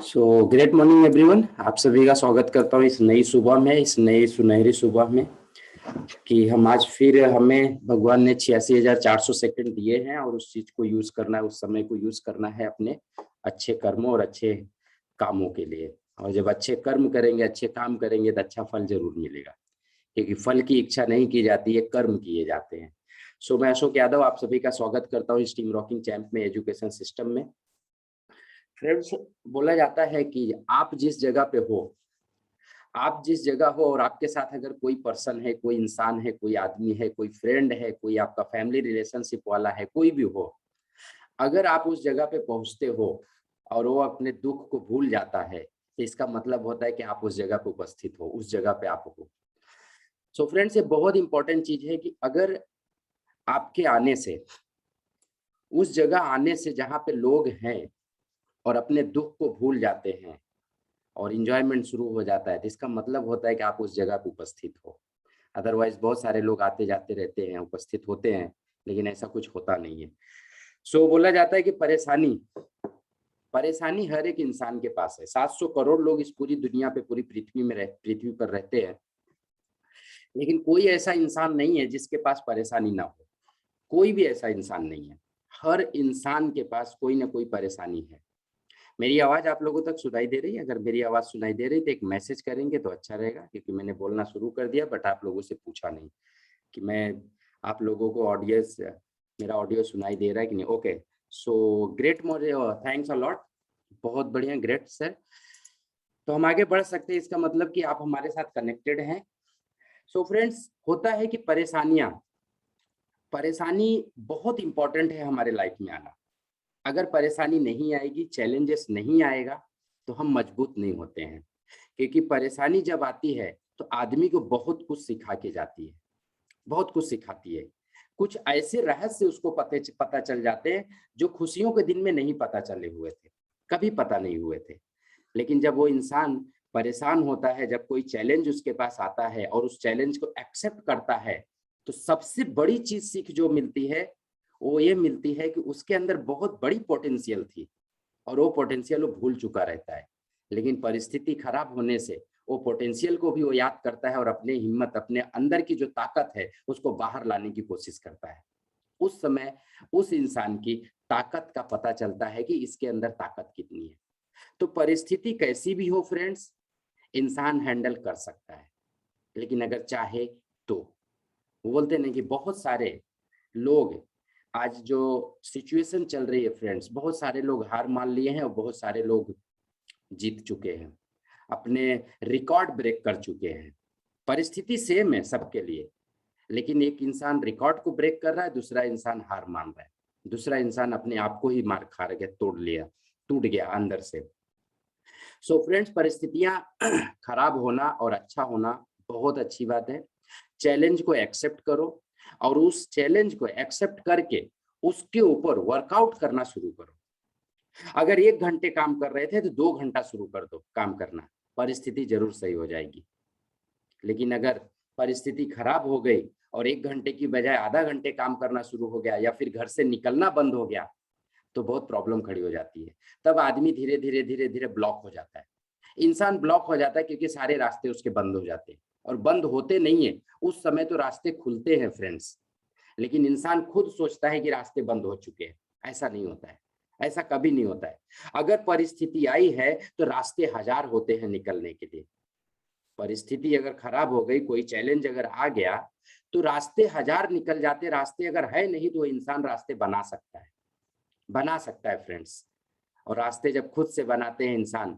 So great morning everyone. आप सभी का स्वागत करता हूँ इस नई सुबह में, इस नई सुनहरी सुबह में कि हम आज फिर हमें भगवान ने 86,400 सेकंड दिए हैं और उस चीज को यूज करना है, उस समय को यूज करना है अपने अच्छे कर्मों और अच्छे कामों के लिए। और जब अच्छे कर्म करेंगे, अच्छे काम करेंगे तो अच्छा फल जरूर मिलेगा, क्योंकि फल की इच्छा नहीं की जाती है, कर्म किए जाते हैं। सो मैं अशोक यादव आप सभी का स्वागत करता हूँ इस टीम रॉकिंग चैंप में, एजुकेशन सिस्टम में। फ्रेंड्स, बोला जाता है कि आप जिस जगह पे हो, आप जिस जगह हो और आपके साथ अगर कोई पर्सन है, कोई इंसान है, कोई आदमी है, कोई फ्रेंड है, कोई आपका फैमिली रिलेशनशिप वाला है, कोई भी हो, अगर आप उस जगह पे पहुंचते हो और वो अपने दुख को भूल जाता है तो इसका मतलब होता है कि आप उस जगह पे उपस्थित हो, उस जगह पे आप हो। सो फ्रेंड्स, ये बहुत इंपॉर्टेंट चीज है कि अगर आपके आने से, उस जगह आने से जहाँ पे लोग हैं और अपने दुख को भूल जाते हैं और इंजॉयमेंट शुरू हो जाता है, तो इसका मतलब होता है कि आप उस जगह पे उपस्थित हो। अदरवाइज बहुत सारे लोग आते जाते रहते हैं, उपस्थित होते हैं, लेकिन ऐसा कुछ होता नहीं है। सो बोला जाता है कि परेशानी परेशानी हर एक इंसान के पास है। 700 करोड़ लोग इस पूरी दुनिया पे, पूरी पृथ्वी पर रहते हैं, लेकिन कोई ऐसा इंसान नहीं है जिसके पास परेशानी ना हो। कोई भी ऐसा इंसान नहीं है। हर इंसान के पास कोई ना कोई परेशानी है। मेरी आवाज आप लोगों तक सुनाई दे रही है? अगर मेरी आवाज सुनाई दे रही तो एक मैसेज करेंगे तो अच्छा रहेगा, क्योंकि मैंने बोलना शुरू कर दिया बट आप लोगों से पूछा नहीं कि मैं आप लोगों को ऑडियंस, मेरा ऑडियो सुनाई दे रहा है कि नहीं। Okay, so great more, thanks a lot. बहुत बढ़िया, ग्रेट सर। तो हम आगे बढ़ सकते हैं, इसका मतलब कि आप हमारे साथ कनेक्टेड हैं। सो फ्रेंड्स, होता है कि परेशानी बहुत इंपॉर्टेंट है हमारे लाइफ में आना। अगर परेशानी नहीं आएगी, चैलेंजेस नहीं आएगा, तो हम मजबूत नहीं होते हैं। क्योंकि परेशानी जब आती है तो आदमी को बहुत कुछ सिखा के जाती है, बहुत कुछ सिखाती है। कुछ ऐसे रहस्य उसको पता चल जाते हैं जो खुशियों के दिन में नहीं पता चले हुए थे, कभी पता नहीं हुए थे। लेकिन जब वो इंसान परेशान होता है, जब कोई चैलेंज उसके पास आता है और उस चैलेंज को एक्सेप्ट करता है, तो सबसे बड़ी चीज सीख जो मिलती है वो ये मिलती है कि उसके अंदर बहुत बड़ी पोटेंशियल थी और वो पोटेंशियल वो भूल चुका रहता है। लेकिन परिस्थिति खराब होने से वो पोटेंशियल को भी वो याद करता है और अपने हिम्मत, अपने अंदर की जो ताकत है उसको बाहर लाने की कोशिश करता है। उस समय उस इंसान की ताकत का पता चलता है कि इसके अंदर ताकत कितनी है। तो परिस्थिति कैसी भी हो फ्रेंड्स, इंसान हैंडल कर सकता है, लेकिन अगर चाहे तो। वो बोलते हैं कि बहुत सारे लोग, आज जो सिचुएशन चल रही है फ्रेंड्स, बहुत सारे लोग हार मान लिए हैं और बहुत सारे लोग जीत चुके हैं, अपने रिकॉर्ड ब्रेक कर चुके हैं। परिस्थिति सेम है सबके लिए, लेकिन एक इंसान रिकॉर्ड को ब्रेक कर रहा है, दूसरा इंसान हार मान रहा है, दूसरा इंसान अपने आप को ही मार खा गया, टूट गया अंदर से। सो फ्रेंड्स, परिस्थितियां खराब होना और अच्छा होना बहुत अच्छी बात है। चैलेंज को एक्सेप्ट करो और उस चैलेंज को एक्सेप्ट करके उसके ऊपर वर्कआउट करना शुरू करो। अगर 1 घंटे काम कर रहे थे तो 2 घंटा शुरू कर दो काम करना, परिस्थिति जरूर सही हो जाएगी। लेकिन अगर परिस्थिति खराब हो गई और 1 घंटे की बजाय आधा घंटे काम करना शुरू हो गया या फिर घर से निकलना बंद हो गया, तो बहुत प्रॉब्लम खड़ी हो जाती है। तब आदमी धीरे धीरे धीरे धीरे ब्लॉक हो जाता है। इंसान ब्लॉक हो जाता है क्योंकि सारे रास्ते उसके बंद हो जाते हैं, और बंद होते नहीं है उस समय तो रास्ते खुलते हैं फ्रेंड्स। लेकिन इंसान खुद सोचता है कि रास्ते बंद हो चुके हैं। ऐसा नहीं होता है, ऐसा कभी नहीं होता है। अगर परिस्थिति आई है तो रास्ते हजार होते हैं निकलने के लिए। परिस्थिति अगर खराब हो गई, कोई चैलेंज अगर आ गया, तो रास्ते हजार निकल जाते। रास्ते अगर है नहीं तो इंसान रास्ते बना सकता है, बना सकता है फ्रेंड्स। और रास्ते जब खुद से बनाते हैं इंसान,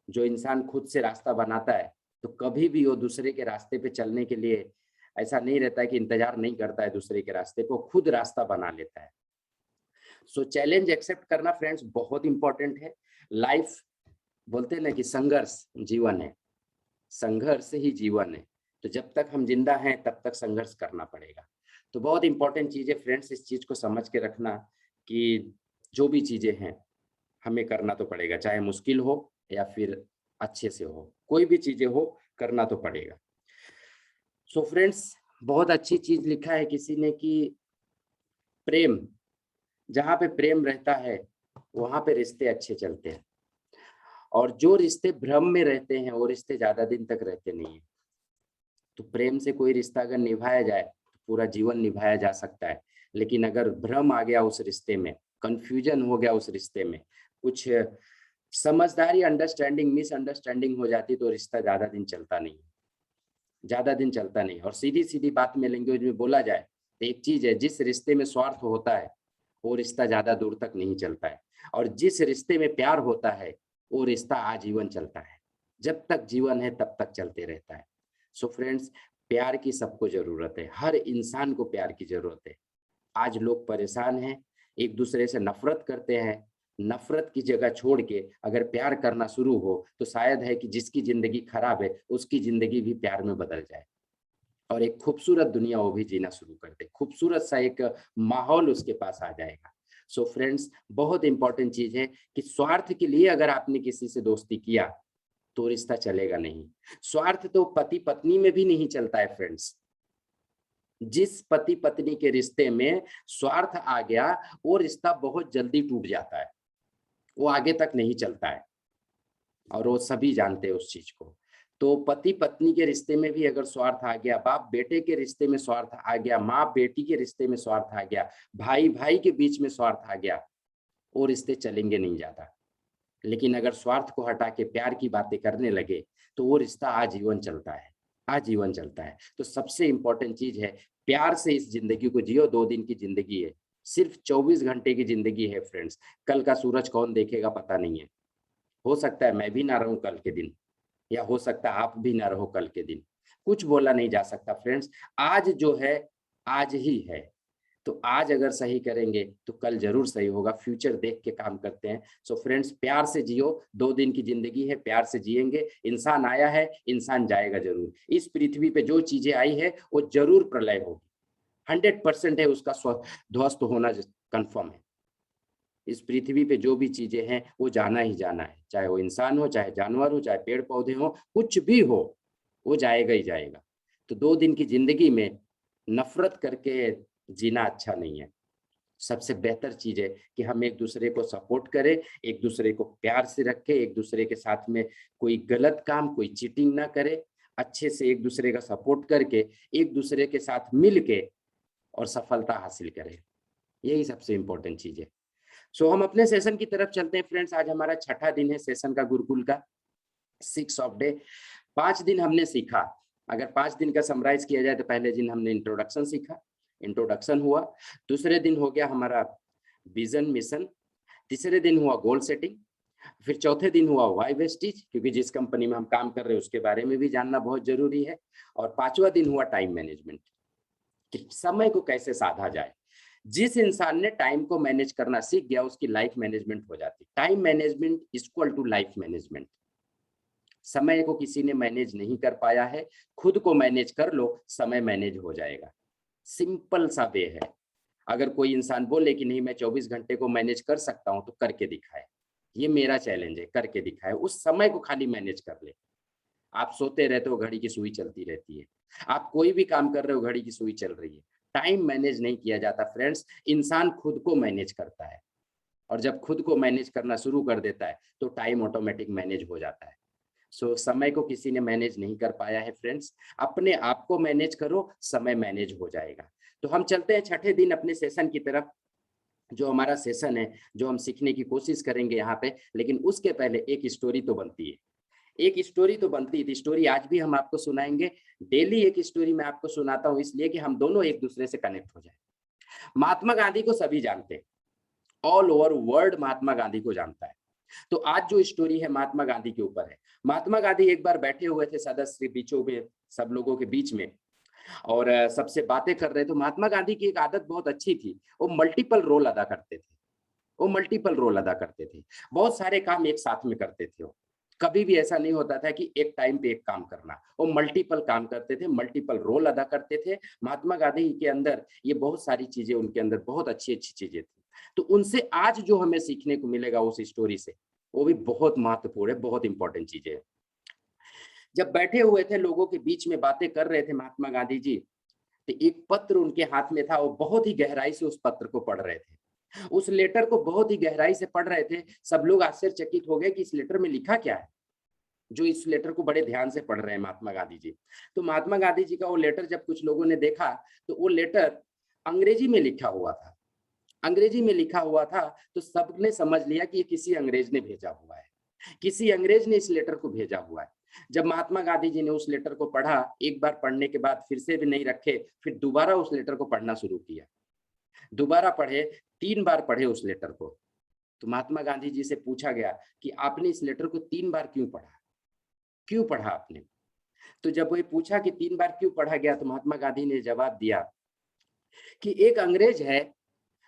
जो इंसान खुद से रास्ता बनाता है, तो कभी भी वो दूसरे के रास्ते पे चलने के लिए ऐसा नहीं रहता है कि इंतजार नहीं करता है दूसरे के रास्ते को, खुद रास्ता बना लेता है। सो चैलेंज एक्सेप्ट करना फ्रेंड्स बहुत इंपॉर्टेंट है। लाइफ, बोलते हैं ना कि संघर्ष जीवन है, संघर्ष ही जीवन है। तो जब तक हम जिंदा हैं तब तक संघर्ष करना पड़ेगा। तो बहुत इंपॉर्टेंट चीज है फ्रेंड्स, इस चीज को समझ के रखना कि जो भी चीजें हैं हमें करना तो पड़ेगा, चाहे मुश्किल हो या फिर अच्छे से हो, कोई भी चीजें हो करना तो पड़ेगा। सो फ्रेंड्स, बहुत अच्छी चीज लिखा है किसी ने कि प्रेम, जहाँ पे प्रेम रहता है वहां पे रिश्ते अच्छे चलते हैं। और जो रिश्ते भ्रम में रहते हैं वो रिश्ते ज्यादा दिन तक रहते नहीं है। तो प्रेम से कोई रिश्ता अगर निभाया जाए तो पूरा जीवन निभाया जा सकता है, लेकिन अगर भ्रम आ गया उस रिश्ते में, कंफ्यूजन हो गया उस रिश्ते में, कुछ समझदारी, अंडरस्टैंडिंग, मिसअंडरस्टैंडिंग हो जाती तो रिश्ता ज्यादा दिन चलता नहीं, ज्यादा दिन चलता नहीं। और सीधी सीधी बात में लैंग्वेज में बोला जाए तो एक चीज है, जिस रिश्ते में स्वार्थ होता है वो रिश्ता ज्यादा दूर तक नहीं चलता है, और जिस रिश्ते में प्यार होता है वो रिश्ता आजीवन चलता है। जब तक जीवन है तब तक चलते रहता है। सो फ्रेंड्स, प्यार की सबको जरूरत है, हर इंसान को प्यार की जरूरत है। आज लोग परेशान हैं, एक दूसरे से नफरत करते हैं। नफरत की जगह छोड़ के अगर प्यार करना शुरू हो तो शायद है कि जिसकी जिंदगी खराब है उसकी जिंदगी भी प्यार में बदल जाए और एक खूबसूरत दुनिया वो भी जीना शुरू कर दे, खूबसूरत सा एक माहौल उसके पास आ जाएगा। सो फ्रेंड्स, बहुत इंपॉर्टेंट चीज है कि स्वार्थ के लिए अगर आपने किसी से दोस्ती किया तो रिश्ता चलेगा नहीं। स्वार्थ तो पति पत्नी में भी नहीं चलता है फ्रेंड्स। जिस पति पत्नी के रिश्ते में स्वार्थ आ गया वो रिश्ता बहुत जल्दी टूट जाता है, वो आगे तक नहीं चलता है, और वो सभी जानते हैं उस चीज को। तो पति पत्नी के रिश्ते में भी अगर स्वार्थ आ गया, बाप बेटे के रिश्ते में स्वार्थ आ गया, माँ बेटी के रिश्ते में स्वार्थ आ गया, भाई भाई के बीच में स्वार्थ आ गया, वो रिश्ते चलेंगे नहीं ज्यादा। लेकिन अगर स्वार्थ को हटा के प्यार की बातें करने लगे तो वो रिश्ता आजीवन चलता है, आजीवन चलता है। तो सबसे इंपॉर्टेंट चीज है, प्यार से इस जिंदगी को जियो। 2 दिन की जिंदगी है, सिर्फ 24 घंटे की जिंदगी है फ्रेंड्स। कल का सूरज कौन देखेगा पता नहीं है। हो सकता है मैं भी ना रहूं कल के दिन, या हो सकता है आप भी ना रहो कल के दिन, कुछ बोला नहीं जा सकता फ्रेंड्स। आज जो है आज ही है, तो आज अगर सही करेंगे तो कल जरूर सही होगा। फ्यूचर देख के काम करते हैं। सो फ्रेंड्स, प्यार से जियो। 2 दिन की जिंदगी है, प्यार से जिएंगे। इंसान आया है, इंसान जाएगा जरूर। इस पृथ्वी पे जो चीजें आई है वो जरूर प्रलय होगी, 100% है उसका ध्वस्त होना कंफर्म है। इस पृथ्वी पे जो भी चीजें हैं वो जाना ही जाना है, चाहे वो इंसान हो, चाहे जानवर हो, चाहे पेड़ पौधे हो, कुछ भी हो, वो जाएगा ही जाएगा। तो 2 दिन की जिंदगी में नफरत करके जीना अच्छा नहीं है। सबसे बेहतर चीज है कि हम एक दूसरे को सपोर्ट करें, एक दूसरे को प्यार से रखें, एक दूसरे के साथ में कोई गलत काम, कोई चीटिंग ना करे, अच्छे से एक दूसरे का सपोर्ट करके एक दूसरे के साथ मिल के और सफलता हासिल करें। यही सबसे इंपॉर्टेंट चीज है। सो हम अपने सेशन की तरफ चलते हैं फ्रेंड्स। आज हमारा 6ठा दिन है सेशन का, गुरुकुल का 6 ऑफ डे। 5 दिन हमने सीखा। अगर 5 दिन का समराइज किया जाए तो पहले दिन हमने इंट्रोडक्शन सीखा, इंट्रोडक्शन हुआ। दूसरे दिन हो गया हमारा विजन मिशन। तीसरे दिन हुआ गोल सेटिंग। फिर चौथे दिन हुआ वाई वेस्टेज, क्योंकि जिस कंपनी में हम काम कर रहे हैं उसके बारे में भी जानना बहुत जरूरी है। और 5वां दिन हुआ टाइम मैनेजमेंट, कि समय को कैसे साधा जाए। जिस इंसान ने टाइम को मैनेज करना सीख गया उसकी लाइफ मैनेजमेंट हो जाती। Time management equal to life management. समय को किसी ने मैनेज नहीं कर पाया है, खुद को मैनेज कर लो, समय मैनेज हो जाएगा। सिंपल सा वे है। अगर कोई इंसान बोले कि नहीं मैं 24 घंटे को मैनेज कर सकता हूं तो करके दिखाए। ये मेरा चैलेंज है, करके दिखाए। उस समय को खाली मैनेज कर ले। आप सोते रहते हो, घड़ी की सुई चलती रहती है। आप कोई भी काम कर रहे हो, घड़ी की सुई चल रही है। टाइम मैनेज नहीं किया जाता फ्रेंड्स, इंसान खुद को मैनेज करता है। और जब खुद को मैनेज करना शुरू कर देता है तो टाइम ऑटोमेटिक मैनेज हो जाता है। सो समय को किसी ने मैनेज नहीं कर पाया है फ्रेंड्स, अपने आप को मैनेज करो, समय मैनेज हो जाएगा। तो हम चलते हैं 6ठे दिन अपने सेशन की तरफ। जो हमारा सेशन है, जो हम सीखने की कोशिश करेंगे यहाँ पे, लेकिन उसके पहले एक स्टोरी तो बनती है। एक स्टोरी तो बनती थी, स्टोरी आज भी हम आपको सुनाएंगे। डेली एक स्टोरी मैं आपको सुनाता हूँ, इसलिए कि हम दोनों एक दूसरे से कनेक्ट हो जाए। महात्मा गांधी को सभी जानते हैं, all over world Mahatma Gandhi को जानता है। तो आज जो स्टोरी है महात्मा गांधी के ऊपर है। महात्मा गांधी एक बार बैठे हुए थे सदस्य बीचों में, सब लोगों के बीच में, और सबसे बातें कर रहे थे। महात्मा गांधी की एक आदत बहुत अच्छी थी, वो मल्टीपल रोल अदा करते थे। वो मल्टीपल रोल अदा करते थे, बहुत सारे काम एक साथ में करते थे। वो कभी भी ऐसा नहीं होता था कि एक टाइम पे एक काम करना, वो मल्टीपल काम करते थे, मल्टीपल रोल अदा करते थे। महात्मा गांधी के अंदर ये बहुत सारी चीजें, उनके अंदर बहुत अच्छी अच्छी चीजें थी। तो उनसे आज जो हमें सीखने को मिलेगा उस स्टोरी से, वो भी बहुत महत्वपूर्ण है, बहुत इंपॉर्टेंट चीजें है। जब बैठे हुए थे, लोगों के बीच में बातें कर रहे थे महात्मा गांधी जी, तो एक पत्र उनके हाथ में था, वो बहुत ही गहराई से उस पत्र को पढ़ रहे थे। उस लेटर को बहुत ही गहराई से पढ़ रहे थे। सब लोग आश्चर्यचकित हो गए कि इस लेटर में लिखा क्या है, जो इस लेटर को बड़े ध्यान से पढ़ रहे हैं महात्मा गांधी जी। तो महात्मा गांधी जी का वो लेटर जब कुछ लोगों ने देखा तो वो लेटर अंग्रेजी में लिखा हुआ था। अंग्रेजी में लिखा हुआ था तो सबने समझ लिया कि ये किसी अंग्रेज ने भेजा हुआ है, किसी अंग्रेज ने इस लेटर को भेजा हुआ है। जब महात्मा गांधी जी ने उस लेटर को पढ़ा, एक बार पढ़ने के बाद फिर से भी नहीं रखे, फिर दोबारा उस लेटर को पढ़ना शुरू किया। दोबारा पढ़े, 3 बार पढ़े उस लेटर को। तो महात्मा गांधी जी से पूछा गया कि आपने इस लेटर को 3 बार क्यों पढ़ा, क्यों पढ़ा आपने? तो जब वो पूछा कि 3 बार क्यों पढ़ा गया, तो महात्मा गांधी ने जवाब दिया कि एक अंग्रेज है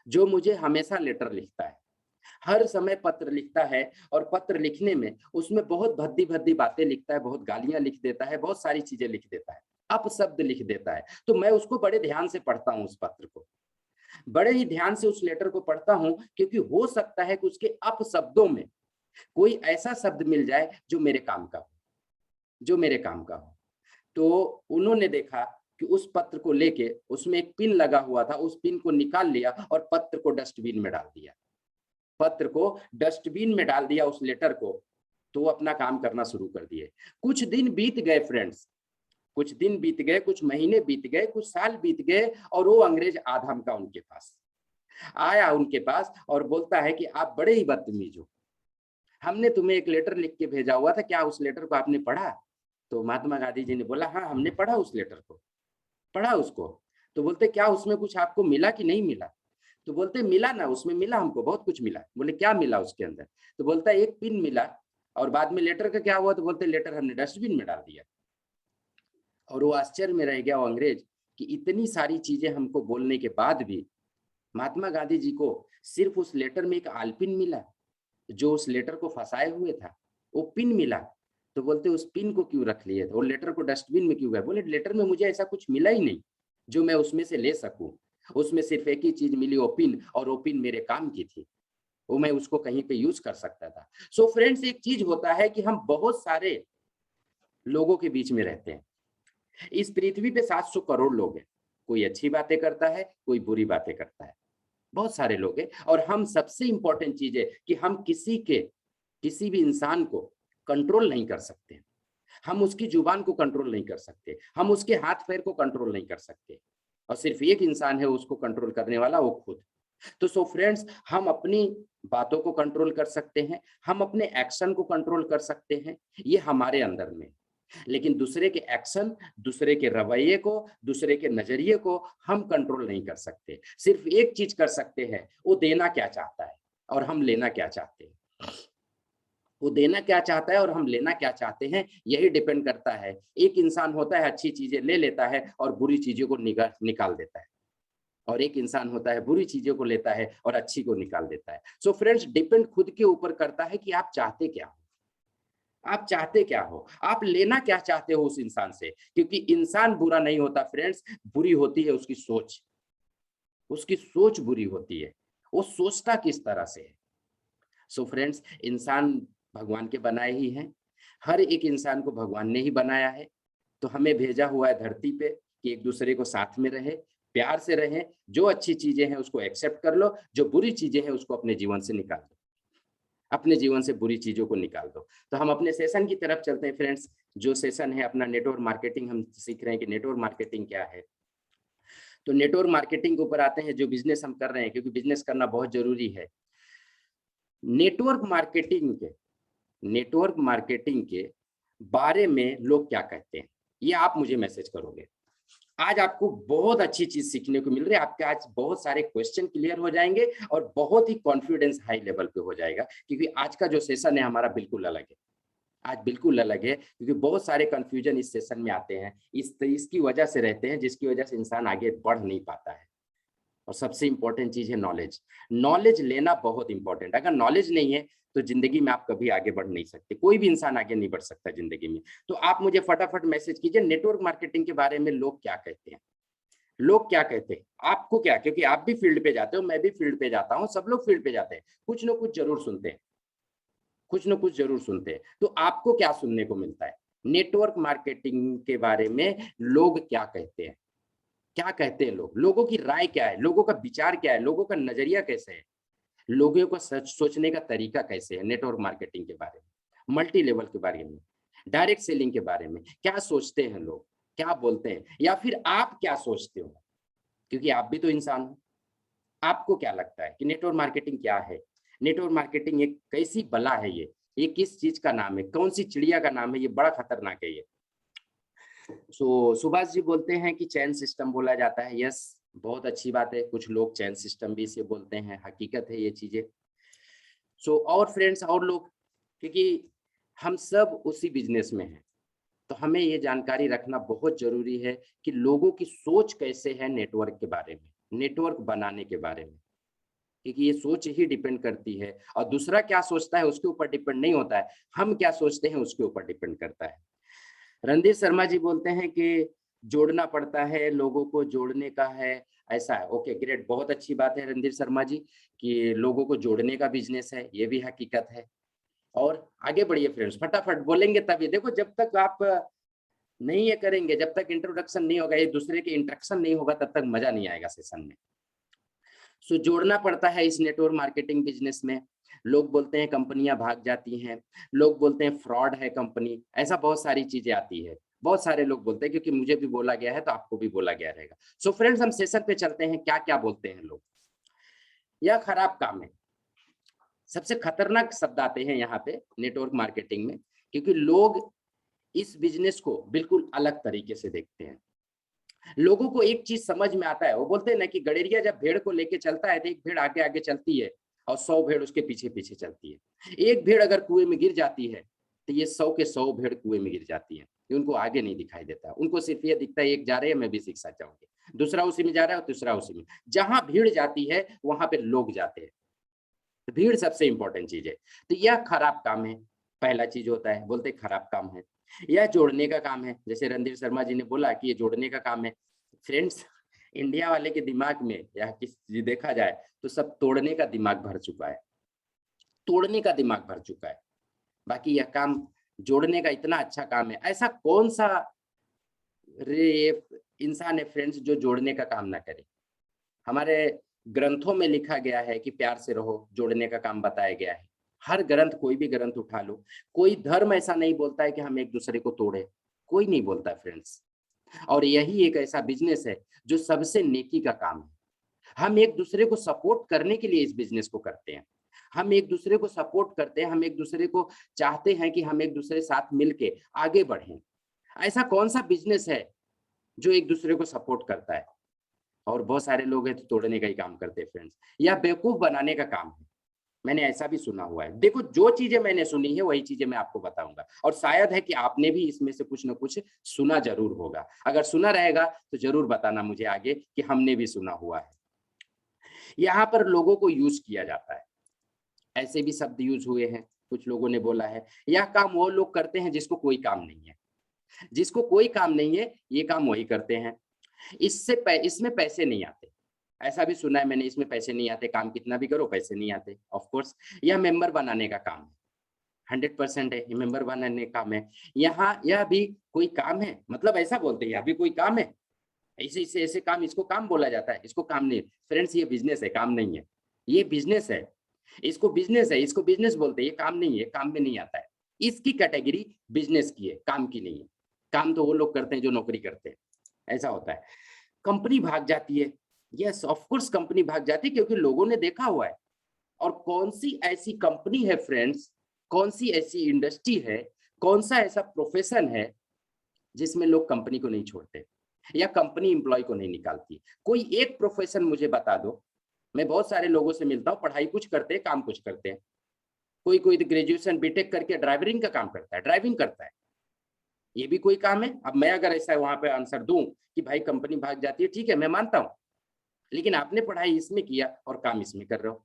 जो मुझे हमेशा लेटर लिखता है, हर समय पत्र लिखता है, और पत्र लिखने में उसमें बहुत भद्दी भद्दी बातें लिखता है, बहुत गालियां लिख देता है, बहुत सारी चीजें लिख देता है, अपशब्द लिख देता है। तो मैं उसको बड़े ध्यान से पढ़ता हूँ, उस पत्र को बड़े ही ध्यान से उस लेटर को पढ़ता हूँ, क्योंकि हो सकता है कि उसके अपशब्दों में कोई ऐसा शब्द मिल जाए जो मेरे काम का हो, जो मेरे काम का हो। तो उन्होंने देखा कि उस पत्र को लेके उसमें एक पिन लगा हुआ था, उस पिन को निकाल लिया और पत्र को डस्टबिन में डाल दिया, पत्र को डस्टबिन में डाल दिया, उस लेटर को। तो वो अपना काम करना शुरू कर दिए। कुछ दिन बीत गए फ्रेंड्स, कुछ दिन बीत गए, कुछ महीने बीत गए, कुछ साल बीत गए, और वो अंग्रेज आधम का उनके पास आया, उनके पास, और बोलता है कि आप बड़े ही बदतमीज हो, हमने तुम्हें एक लेटर लिख के भेजा हुआ था, क्या उस लेटर को आपने पढ़ा? तो महात्मा गांधी जी ने बोला, हाँ हमने पढ़ा उस लेटर को, पढ़ा उसको। तो बोलते क्या उसमें कुछ आपको मिला कि नहीं मिला? तो बोलते मिला ना, उसमें मिला, हमको बहुत कुछ मिला। बोले क्या मिला उसके अंदर? तो बोलता एक पिन मिला, और बाद में लेटर का क्या हुआ? तो बोलते लेटर हमने डस्टबिन में डाल दिया। और वो आश्चर्य में रह गया वो अंग्रेज कि इतनी सारी चीजें हमको बोलने के बाद भी महात्मा गांधी जी को सिर्फ उस लेटर में एक आलपिन मिला, जो उस लेटर को फंसाए हुए था, वो पिन मिला। तो बोलते उस पिन को क्यों रख लिए, और लेटर को डस्टबिन में क्यों गए? बोले लेटर में मुझे ऐसा कुछ मिला ही नहीं जो मैं उसमें से ले सकूं, उसमें सिर्फ एक ही चीज मिली, वो पिन, और वो पिन मेरे काम की थी, वो मैं उसको कहीं पे यूज कर सकता था। सो फ्रेंड्स, एक चीज होता है कि हम बहुत सारे लोगों के बीच में रहते हैं। इस पृथ्वी पे 700 करोड़ लोग हैं, कोई अच्छी बातें करता है, कोई बुरी बातें करता है, बहुत सारे लोग हैं। और हम सबसे इंपॉर्टेंट चीज है कि हम किसी भी इंसान को कंट्रोल नहीं कर सकते, हम उसकी जुबान को कंट्रोल नहीं कर सकते, हम उसके हाथ पैर को कंट्रोल नहीं कर सकते, और सिर्फ एक इंसान है उसको कंट्रोल करने वाला, वो खुद। तो सो फ्रेंड्स, हम अपनी बातों को कंट्रोल कर सकते हैं, हम अपने एक्शन को कंट्रोल कर सकते हैं, ये हमारे अंदर में। लेकिन दूसरे के एक्शन, दूसरे के रवैये को, दूसरे के नजरिए को हम कंट्रोल नहीं कर सकते। सिर्फ एक चीज कर सकते हैं, वो देना क्या चाहता है और हम लेना क्या चाहते हैं। वो देना क्या चाहता है और हम लेना क्या चाहते हैं, यही डिपेंड करता है। एक इंसान होता है अच्छी चीजें ले लेता है और बुरी चीजों को निकाल देता है, और एक इंसान होता है बुरी चीजों को लेता है और अच्छी को निकाल देता है। सो फ्रेंड्स, डिपेंड खुद के ऊपर करता है कि आप चाहते क्या हो, आप चाहते क्या हो, आप लेना क्या चाहते हो उस इंसान से। क्योंकि इंसान बुरा नहीं होता फ्रेंड्स, बुरी होती है उसकी सोच, उसकी सोच बुरी होती है, वो सोचता किस तरह से है। सो फ्रेंड्स, इंसान भगवान के बनाए ही हैं, हर एक इंसान को भगवान ने ही बनाया है। तो हमें भेजा हुआ है धरती पे कि एक दूसरे को साथ में रहे, प्यार से रहें, जो अच्छी चीजें हैं उसको एक्सेप्ट कर लो, जो बुरी चीजें हैं उसको अपने जीवन से निकाल दो, अपने जीवन से बुरी चीजों को निकाल दो। तो हम अपने सेशन की तरफ चलते हैं फ्रेंड्स। जो सेशन है अपना नेटवर्क मार्केटिंग, हम सीख रहे हैं कि नेटवर्क मार्केटिंग क्या है। तो नेटवर्क मार्केटिंग के ऊपर आते हैं, जो बिजनेस हम कर रहे हैं, क्योंकि बिजनेस करना बहुत जरूरी है। नेटवर्क मार्केटिंग के नेटवर्क मार्केटिंग के बारे में लोग क्या कहते हैं, ये आप मुझे मैसेज करोगे। आज आपको बहुत अच्छी चीज सीखने को मिल रही है, आपके आज बहुत सारे क्वेश्चन क्लियर हो जाएंगे और बहुत ही कॉन्फिडेंस हाई लेवल पे हो जाएगा, क्योंकि आज का जो सेशन है हमारा बिल्कुल अलग है। आज बिल्कुल अलग है, क्योंकि बहुत सारे कंफ्यूजन इस सेशन में आते हैं, इसकी वजह से रहते हैं, जिसकी वजह से इंसान आगे बढ़ नहीं पाता है। और सबसे इंपॉर्टेंट चीज है नॉलेज। नॉलेज लेना बहुत इंपॉर्टेंट। अगर नॉलेज नहीं है तो जिंदगी में आप कभी आगे बढ़ नहीं सकते, कोई भी इंसान आगे नहीं बढ़ सकता जिंदगी में। तो आप मुझे फटाफट मैसेज कीजिए, नेटवर्क मार्केटिंग के बारे में लोग क्या कहते हैं, लोग क्या कहते हैं, आपको क्या, क्योंकि आप भी फील्ड पे जाते हो, मैं भी फील्ड पे जाता हूँ, सब लोग फील्ड पे जाते हैं, कुछ ना कुछ जरूर सुनते हैं, कुछ ना कुछ जरूर सुनते हैं। तो आपको क्या सुनने को मिलता है, नेटवर्क मार्केटिंग के बारे में लोग क्या कहते हैं, क्या कहते हैं लोग, लोगों की राय क्या है, लोगों का विचार क्या है, लोगों का नजरिया कैसे है, लोगों को सोचने का तरीका कैसे है नेटवर्क मार्केटिंग के बारे में, मल्टी लेवल के बारे में, डायरेक्ट सेलिंग के बारे में क्या सोचते हैं लोग, क्या बोलते हैं, या फिर आप क्या सोचते हो, क्योंकि आप भी तो इंसान हो। आपको क्या लगता है कि नेटवर्क मार्केटिंग क्या है? नेटवर्क मार्केटिंग एक कैसी बला है ये किस चीज का नाम है, कौन सी चिड़िया का नाम है, ये बड़ा खतरनाक है ये। सुभाष जी बोलते हैं कि चैन सिस्टम बोला जाता है। यस, बहुत अच्छी बात है, कुछ लोग चैन सिस्टम भी इसे बोलते हैं, हकीकत है ये चीजें। और फ्रेंड्स और लोग, क्योंकि हम सब उसी बिजनेस में हैं, तो हमें ये जानकारी रखना बहुत जरूरी है कि लोगों की सोच कैसे है नेटवर्क के बारे में, नेटवर्क बनाने के बारे में, क्योंकि ये सोच ही डिपेंड करती है, और दूसरा क्या सोचता है उसके ऊपर डिपेंड नहीं होता है, हम क्या सोचते हैं उसके ऊपर डिपेंड करता है। रणधीर शर्मा जी बोलते हैं कि जोड़ना पड़ता है, लोगों को जोड़ने का है, ऐसा है। ओके ग्रेट, बहुत अच्छी बात है रणधीर शर्मा जी कि लोगों को जोड़ने का बिजनेस है, ये भी हकीकत है। और आगे बढ़िए फ्रेंड्स, फटाफट बोलेंगे तभी, देखो जब तक आप नहीं ये करेंगे, जब तक इंट्रोडक्शन नहीं होगा, एक दूसरे के इंट्रक्शन नहीं होगा, तब तक मजा नहीं आएगा सेशन में। जोड़ना पड़ता है इस नेटवर्क मार्केटिंग बिजनेस में। लोग बोलते हैं कंपनियां भाग जाती हैं, लोग बोलते हैं फ्रॉड है कंपनी, ऐसा बहुत सारी चीजें आती है, बहुत सारे लोग बोलते हैं, क्योंकि मुझे भी बोला गया है तो आपको भी बोला गया रहेगा। फ्रेंड्स हम सेशन पे चलते हैं, क्या क्या बोलते हैं लोग। यह खराब काम है, सबसे खतरनाक शब्द आते हैं यहाँ पे नेटवर्क मार्केटिंग में, क्योंकि लोग इस बिजनेस को बिल्कुल अलग तरीके से देखते हैं। लोगों को एक चीज समझ में आता है, वो बोलते हैं ना कि गडेरिया जब भेड़ को लेके चलता है तो एक भेड़ आगे आगे चलती है और 100 भेड़ उसके पीछे पीछे चलती है। एक भेड़ अगर कुएं में गिर जाती है तो ये 100 के 100 भेड़ कुएं में गिर जाती है, उनको आगे नहीं दिखाई देता, उनको सिर्फ ये दिखता है एक जा रहे हैं मैं भी शिक्षा चाहूंगी, दूसरा उसी में जा रहा है और तीसरा उसी में। जहां भीड़ जाती है वहां पे लोग जाते हैं, भीड़ सबसे इंपॉर्टेंट चीज है। तो यह खराब काम है, पहला चीज होता है, बोलते खराब काम है। यह जोड़ने का काम है, जैसे रणधीर शर्मा जी ने बोला कि ये जोड़ने का काम है। फ्रेंड्स इंडिया वाले के दिमाग में या किसी देखा जाए तो सब तोड़ने का दिमाग भर चुका है, तोड़ने का दिमाग भर चुका है। बाकी यह काम जोड़ने का इतना अच्छा काम है, ऐसा कौन सा इंसान है फ्रेंड्स जो जोड़ने का काम ना करे। हमारे ग्रंथों में लिखा गया है कि प्यार से रहो, जोड़ने का काम बताया गया है। हर ग्रंथ, कोई भी ग्रंथ उठा लो, कोई धर्म ऐसा नहीं बोलता है कि हम एक दूसरे को तोड़े, कोई नहीं बोलता फ्रेंड्स। और यही एक ऐसा बिजनेस है जो सबसे नेकी का काम है। हम एक दूसरे को सपोर्ट करने के लिए इस बिजनेस को करते हैं, हम एक दूसरे को सपोर्ट करते हैं, हम एक दूसरे को चाहते हैं कि हम एक दूसरे साथ मिलके आगे बढ़ें। ऐसा कौन सा बिजनेस है जो एक दूसरे को सपोर्ट करता है? और बहुत सारे लोग हैं तो तोड़ने का ही काम करते हैं फ्रेंड्स, या बेवकूफ बनाने का काम है। मैंने ऐसा भी सुना हुआ है। देखो जो चीजें मैंने सुनी है वही चीजें मैं आपको बताऊंगा, और शायद है कि आपने भी इसमें से कुछ ना कुछ सुना जरूर होगा। अगर सुना रहेगा तो जरूर बताना मुझे आगे कि हमने भी सुना हुआ है। यहाँ पर लोगों को यूज किया जाता है, ऐसे भी शब्द यूज हुए हैं, कुछ लोगों ने बोला है यह काम वो लोग करते हैं जिसको कोई काम नहीं है, जिसको कोई काम नहीं है ये काम वही करते हैं, इसमें पैसे नहीं आते। ऐसा भी सुना है मैंने, इसमें पैसे नहीं आते, काम कितना भी करो पैसे नहीं आते। ऑफ कोर्स यह मेंबर बनाने का काम है, 100% है, ये मेंबर बनाने का काम है। यहाँ यह भी कोई काम है, मतलब ऐसा बोलते हैं यह भी कोई काम है, ऐसे ऐसे काम, इसको काम बोला जाता है, इसको काम नहीं। फ्रेंड्स ये बिजनेस है, काम नहीं है, ये बिजनेस है, इसको बिजनेस है, इसको बिजनेस बोलते हैं, ये काम नहीं है, काम में नहीं आता है। इसकी कैटेगरी बिजनेस की है, काम की नहीं है। काम तो वो लोग करते हैं जो नौकरी करते हैं, ऐसा होता है। कंपनी भाग जाती है, यस ऑफ कोर्स कंपनी भाग जाती है, क्योंकि लोगों ने देखा हुआ है। और कौन सी ऐसी कंपनी है फ्रेंड्स, कौन सी ऐसी इंडस्ट्री है, कौन सा ऐसा प्रोफेशन है जिसमें लोग कंपनी को नहीं छोड़ते या कंपनी एम्प्लॉय को नहीं निकालती? कोई एक प्रोफेशन मुझे बता दो। मैं बहुत सारे लोगों से मिलता हूँ, पढ़ाई कुछ करते हैं, काम कुछ करते हैं। कोई कोई तो ग्रेजुएशन बीटेक करके ड्राइवरिंग का काम करता है, ड्राइविंग करता है, ये भी कोई काम है। अब मैं अगर ऐसा वहां पे आंसर दूं कि भाई कंपनी भाग जाती है, ठीक है मैं मानता हूं, लेकिन आपने पढ़ाई इसमें किया और काम इसमें कर रहे हो,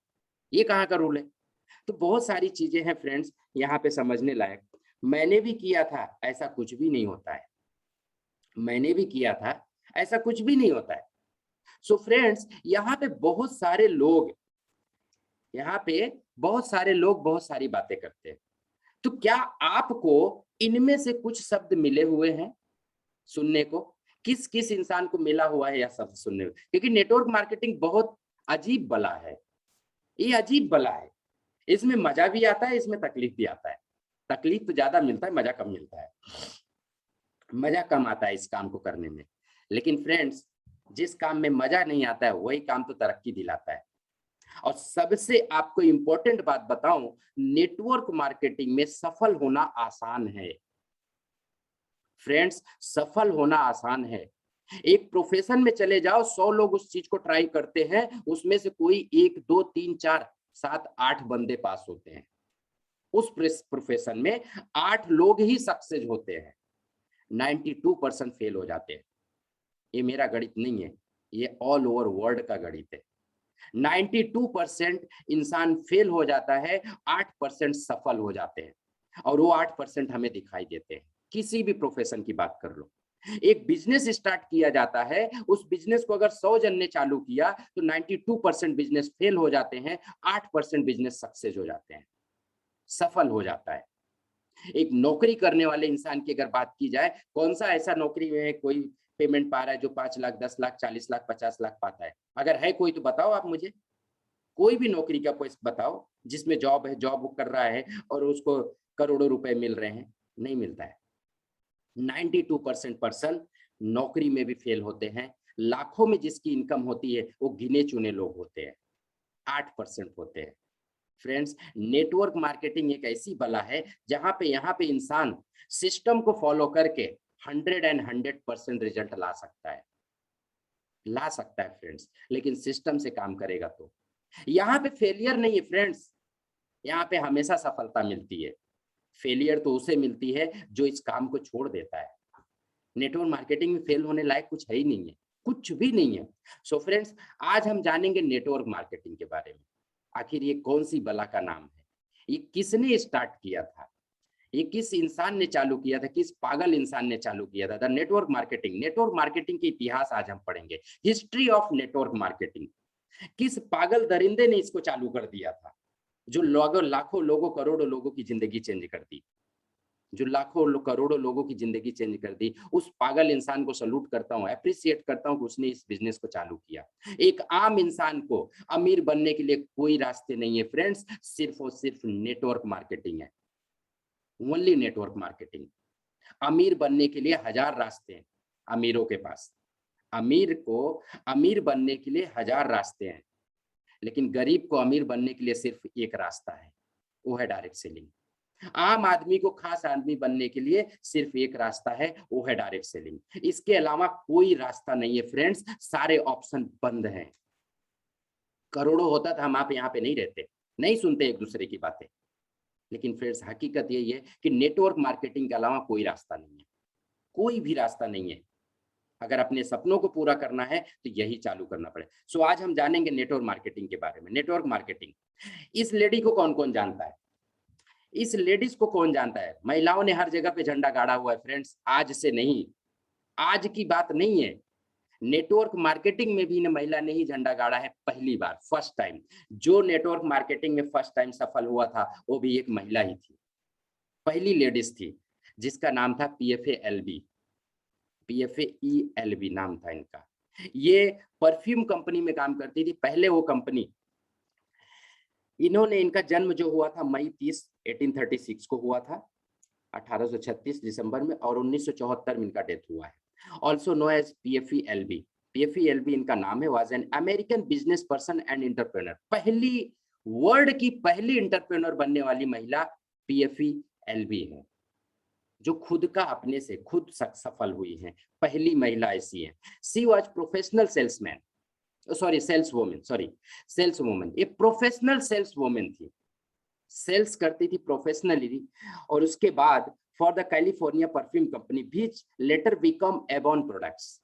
ये कहाँ का रूल है? तो बहुत सारी चीजें हैं फ्रेंड्स यहाँ पे समझने लायक। मैंने भी किया था, ऐसा कुछ भी नहीं होता है, मैंने भी किया था, ऐसा कुछ भी नहीं होता है। फ्रेंड्स यहाँ पे बहुत सारे लोग, यहाँ पे बहुत सारे लोग बहुत सारी बातें करते हैं। तो क्या आपको इनमें से कुछ शब्द मिले हुए हैं सुनने को? किस किस इंसान को मिला हुआ है यह सब सुनने में, क्योंकि नेटवर्क मार्केटिंग बहुत अजीब बला है। ये अजीब बला है, इसमें मजा भी आता है, इसमें तकलीफ भी आता है। तकलीफ तो ज्यादा मिलता है, मजा कम मिलता है। मजा कम आता है इस काम को करने में, लेकिन फ्रेंड्स जिस काम में मजा नहीं आता है वही काम तो तरक्की दिलाता है। और सबसे आपको इंपॉर्टेंट बात बताऊं, नेटवर्क मार्केटिंग में सफल होना आसान है फ्रेंड्स, सफल होना आसान है। एक प्रोफेशन में चले जाओ, 100 लोग उस चीज को ट्राई करते हैं, उसमें से कोई 1 2 3 4 7 8 बंदे पास होते हैं। उस प्रोफेशन में 8 लोग ही सक्सेस होते हैं, 92% फेल हो जाते हैं। ये मेरा गणित नहीं है, ये ऑल ओवर वर्ल्ड का गणित है। 92% इंसान फेल हो जाता है, 8% सफल हो जाते हैं, और वो 8% हमें दिखाई देते हैं। किसी भी प्रोफेशन की बात कर लो, एक बिजनेस स्टार्ट किया जाता है, उस बिजनेस को अगर 100 जन ने चालू किया तो 92% बिजनेस फेल हो जाते हैं, 8% बिजनेस सक्सेस हो जाते हैं, सफल हो जाता है। एक नौकरी करने वाले इंसान की अगर बात की जाए, कौन सा ऐसा नौकरी में कोई पेमेंट पा रहा है जो 5 लाख 10 लाख 40 लाख 50 लाख पाता है? अगर है कोई तो बताओ आप मुझे, कोई भी नौकरी का कोई बताओ जिसमें जॉब है, जॉब वो कर रहा है और उसको करोड़ों रुपए मिल रहे हैं। नहीं मिलता है। 92% पर्सन नौकरी में भी फेल होते हैं। लाखों में जिसकी इनकम होती है वो गिने चुने लोग होते हैं, 8% होते हैं। फ्रेंड्स, नेटवर्क मार्केटिंग एक ऐसी बला है जहां पे यहाँ पे इंसान सिस्टम को फॉलो करके 100% रिजल्ट ला सकता है फ्रेंड्स, लेकिन सिस्टम से काम करेगा तो। यहाँ पे फेलियर नहीं है फ्रेंड्स, यहाँ पे हमेशा सफलता मिलती है। फेलियर तो उसे मिलती है जो इस काम को छोड़ देता है। नेटवर्क मार्केटिंग में फेल होने लायक कुछ है ही नहीं है, कुछ भी नहीं है। सो फ्रेंड्स, आज हम जानेंगे नेटवर्क मार्केटिंग के बारे में। आखिर ये कौन सी बला का नाम है, ये किसने स्टार्ट किया था, ये किस इंसान ने चालू किया था, किस पागल इंसान ने चालू किया था? The network marketing. Network marketing के इतिहास आज हम पढ़ेंगे, हिस्ट्री ऑफ नेटवर्क मार्केटिंग। किस पागल दरिंदे ने इसको चालू कर दिया था, जो लाखों लोगों करोड़ों लोगों की जिंदगी चेंज कर दी, जो लाखों करोड़ों लोगों की जिंदगी चेंज कर दी। उस पागल इंसान को सलूट करता हूं, अप्रिशिएट करता हूं कि उसने इस बिजनेस को चालू किया। एक आम इंसान को अमीर बनने के लिए कोई रास्ते नहीं है फ्रेंड्स, सिर्फ और सिर्फ नेटवर्क मार्केटिंग है, ओनली नेटवर्क मार्केटिंग। अमीर बनने के लिए 1000 रास्ते हैं अमीरों के पास, अमीर को अमीर बनने के लिए 1000 रास्ते हैं, लेकिन गरीब को अमीर बनने के लिए सिर्फ एक रास्ता है, वो है डायरेक्ट सेलिंग। आम आदमी को खास आदमी बनने के लिए सिर्फ एक रास्ता है, वो है डायरेक्ट सेलिंग। इसके अलावा कोई रास्ता नहीं है फ्रेंड्स, सारे ऑप्शन बंद हैं। करोड़ों होता तो हम आप यहाँ पे नहीं रहते, नहीं सुनते एक दूसरे की बातें। लेकिन फ्रेंड्स, हकीकत यही है कि नेटवर्क मार्केटिंग के अलावा कोई रास्ता नहीं है, कोई भी रास्ता नहीं है। अगर अपने सपनों को पूरा करना है तो यही चालू करना पड़े। सो आज हम जानेंगे नेटवर्क मार्केटिंग के बारे में। नेटवर्क मार्केटिंग, इस लेडी को कौन कौन जानता है? इस लेडीज को कौन जानता है? महिलाओं ने हर जगह पे झंडा गाड़ा हुआ है फ्रेंड्स, आज से नहीं, आज की बात नहीं है। नेटवर्क मार्केटिंग में भी महिला ने ही झंडा गाड़ा है, पहली बार, फर्स्ट टाइम। जो नेटवर्क मार्केटिंग में फर्स्ट टाइम सफल हुआ था वो भी एक महिला ही थी, पहली लेडीज थी, जिसका नाम था PFALB। PFAELB नाम था इनका। ये परफ्यूम कंपनी में काम करती थी पहले वो कंपनी। इन्होंने, इनका जन्म जो हुआ था मई 30 1836 को हुआ था, 1836 दिसंबर में, और 1974 में इनका डेथ हुआ है। Also known as PFALB। PFALB इनका नाम है। Was an American business person and entrepreneur. पहली, वर्ल्ड की पहली एंटरप्रेन्योर बनने वाली महिला PFALB है, जो खुद का अपने से खुद सफल हुई है, पहली महिला ऐसी है। She was professional salesman, sorry sales women, sorry sales women, ये प्रोफेशनल सेल्स वुमेन थी, सेल्स करती थी प्रोफेशनली। और उसके बाद for the California perfume company which later become Avon products.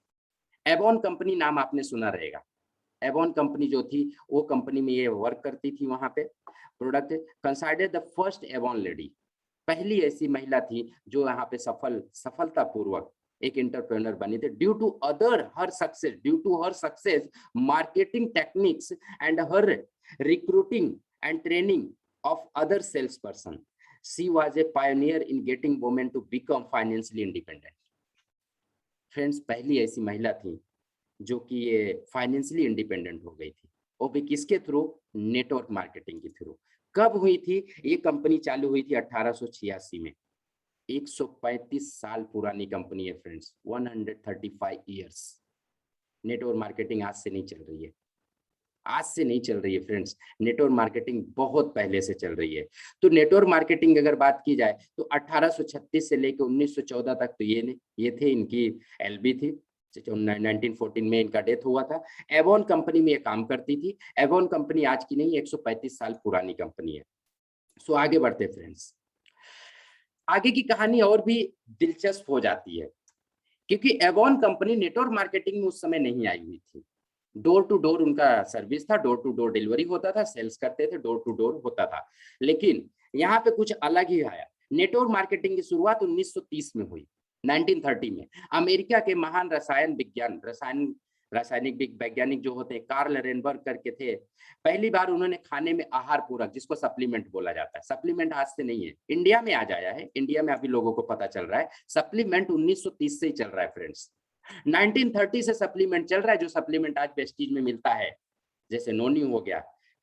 Avon company नाम आपने सुना रहेगा। एवॉन कंपनी जो थी वो कंपनी में ये वर्क करती थी, वहां पे product considered the first Avon lady. पहली ऐसी महिला थी जो यहाँ पे सफलतापूर्वक एक एंटरप्रेन्योर बनी थी। Due to her success marketing techniques and her recruiting and training of other salesperson, she was a pioneer in getting women to become financially independent. Friends पहली ऐसी महिला थी जो कि ये फाइनेंशियली इंडिपेंडेंट हो गई थी, वो भी किसके थ्रू? नेटवर्क मार्केटिंग के थ्रू। कब हुई थी? ये कंपनी चालू हुई थी 1886 में। 135 साल पुरानी कंपनी है फ्रेंड्स, 135 ईयर्स। नेटवर्क मार्केटिंग आज से नहीं चल रही है, आज से नहीं चल रही है फ्रेंड्स, नेटवर्क मार्केटिंग बहुत पहले से चल रही है। तो नेटवर्क मार्केटिंग अगर बात की जाए तो 1836 से लेकर 1914 तक तो ये थे, इनकी एलबी थी। 1914 में इनका डेथ हुआ था। एवॉन कंपनी में ये काम करती थी। एवॉन कंपनी आज की नहीं, 135 साल पुरानी कंपनी है। सो आगे बढ़ते फ्रेंड्स, आगे की कहानी और भी दिलचस्प हो जाती है, क्योंकि एवॉन कंपनी नेटवर्क मार्केटिंग में उस समय नहीं आई हुई थी। डोर टू डोर उनका सर्विस था, डोर टू डोर डिलीवरी होता था, सेल्स करते थे, डोर टू डोर होता था। लेकिन यहाँ पे कुछ अलग ही आया। नेटवर्क मार्केटिंग की शुरुआत 1930 में हुई, 1930 में। अमेरिका के महान रासायनिक वैज्ञानिक जो होते हैं, कार्ल रेनबर्ग करके थे। पहली बार उन्होंने खाने में आहार पूरक, जिसको सप्लीमेंट बोला जाता है, सप्लीमेंट आज से नहीं है, इंडिया में आज आया है, इंडिया में अभी लोगों को पता चल रहा है। सप्लीमेंट 1930 से ही चल रहा है फ्रेंड्स। 1930 से सप्लीमेंट चल रहा है, जो सप्लीमेंट आज प्रेस्टीज में मिलता है, जैसे नोनी हो गया,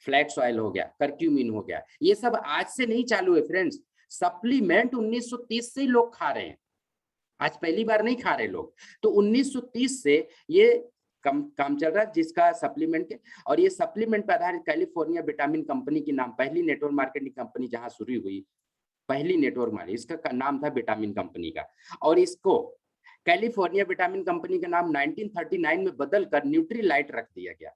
फ्लैक्स ऑयल हो गया, कर्क्यूमिन हो गया, ये सब आज से नहीं चालू है फ्रेंड्स। सप्लीमेंट 1930 से ही लोग खा रहे हैं, आज पहली बार नहीं खा रहे लोग। तो 1930 से ये काम चल रहा है, जिसका सप्लीमेंट के, और ये सप्लीमेंट पर आधारित कैलिफोर्निया विटामिन कंपनी की नाम, पहली नेटवर्क मार्केटिंग कंपनी जहां शुरू हुई, पहली नेटवर्क मार्केटिंग, इसका नाम था विटामिन कंपनी का। और इसको कैलिफोर्निया विटामिन कंपनी का नाम 1939 में बदलकर न्यूट्रीलाइट रख दिया गया।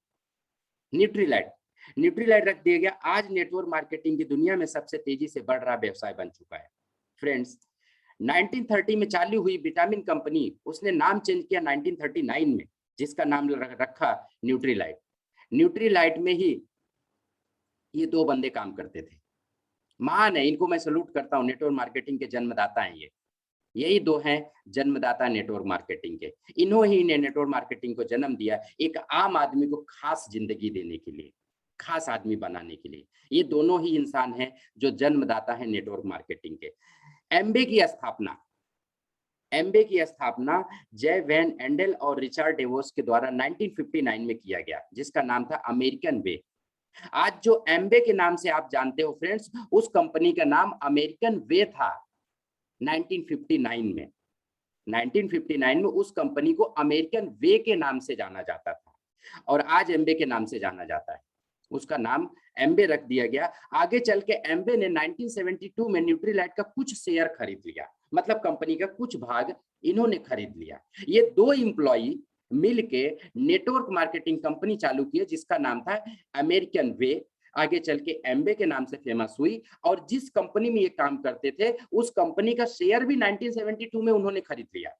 न्यूट्रीलाइट रख दिया गया। आज नेटवर्क मार्केटिंग की दुनिया में सबसे तेजी से बढ़ रहा व्यवसाय बन चुका है फ्रेंड्स। 1930 में चालू हुई विटामिन कंपनी, उसने नाम चेंज किया 1939 में, जिसका नाम रखा न्यूट्रीलाइट। न्यूट्रीलाइट में ही ये दो बंदे काम करते थे, महान है, इनको मैं सैल्यूट करता हूँ, नेटवर्क मार्केटिंग के जन्मदाता हैं ये। यही दो हैं जन्मदाता नेटवर्क मार्केटिंग के। इन्होंने ने नेटवर्क मार्केटिंग को जन्म दिया, एक आम आदमी को खास जिंदगी देने के लिए, खास आदमी बनाने के लिए। ये दोनों ही इंसान हैं जो जन्मदाता हैं नेटवर्क मार्केटिंग के। एम्बे की स्थापना जय वैन एंडल और रिचर्ड डेवोस के द्वारा 1959 में किया गया, जिसका नाम था अमेरिकन वे। आज जो एम्बे के नाम से आप जानते हो फ्रेंड्स, उस कंपनी का नाम अमेरिकन वे था 1959 में। 1959 में उस कंपनी को अमेरिकन वे के नाम से जाना जाता था, और आज एम्बे के नाम से जाना जाता है। उसका नाम एम्बे रख दिया गया। आगे चल के एम्बे ने 1972 में न्यूट्रीलाइट का कुछ शेयर खरीद लिया, मतलब कंपनी का कुछ भाग इन्होंने खरीद लिया। ये दो एम्प्लॉई मिलके नेटवर्क मार्केटिंग कंपनी चालू की, जिसका नाम था अमेरिकन वे। आगे चल के एम्बे के नाम से फेमस हुई, और जिस कंपनी में ये काम करते थे उस कंपनी का शेयर भी 1972 में उन्होंने खरीद लिया,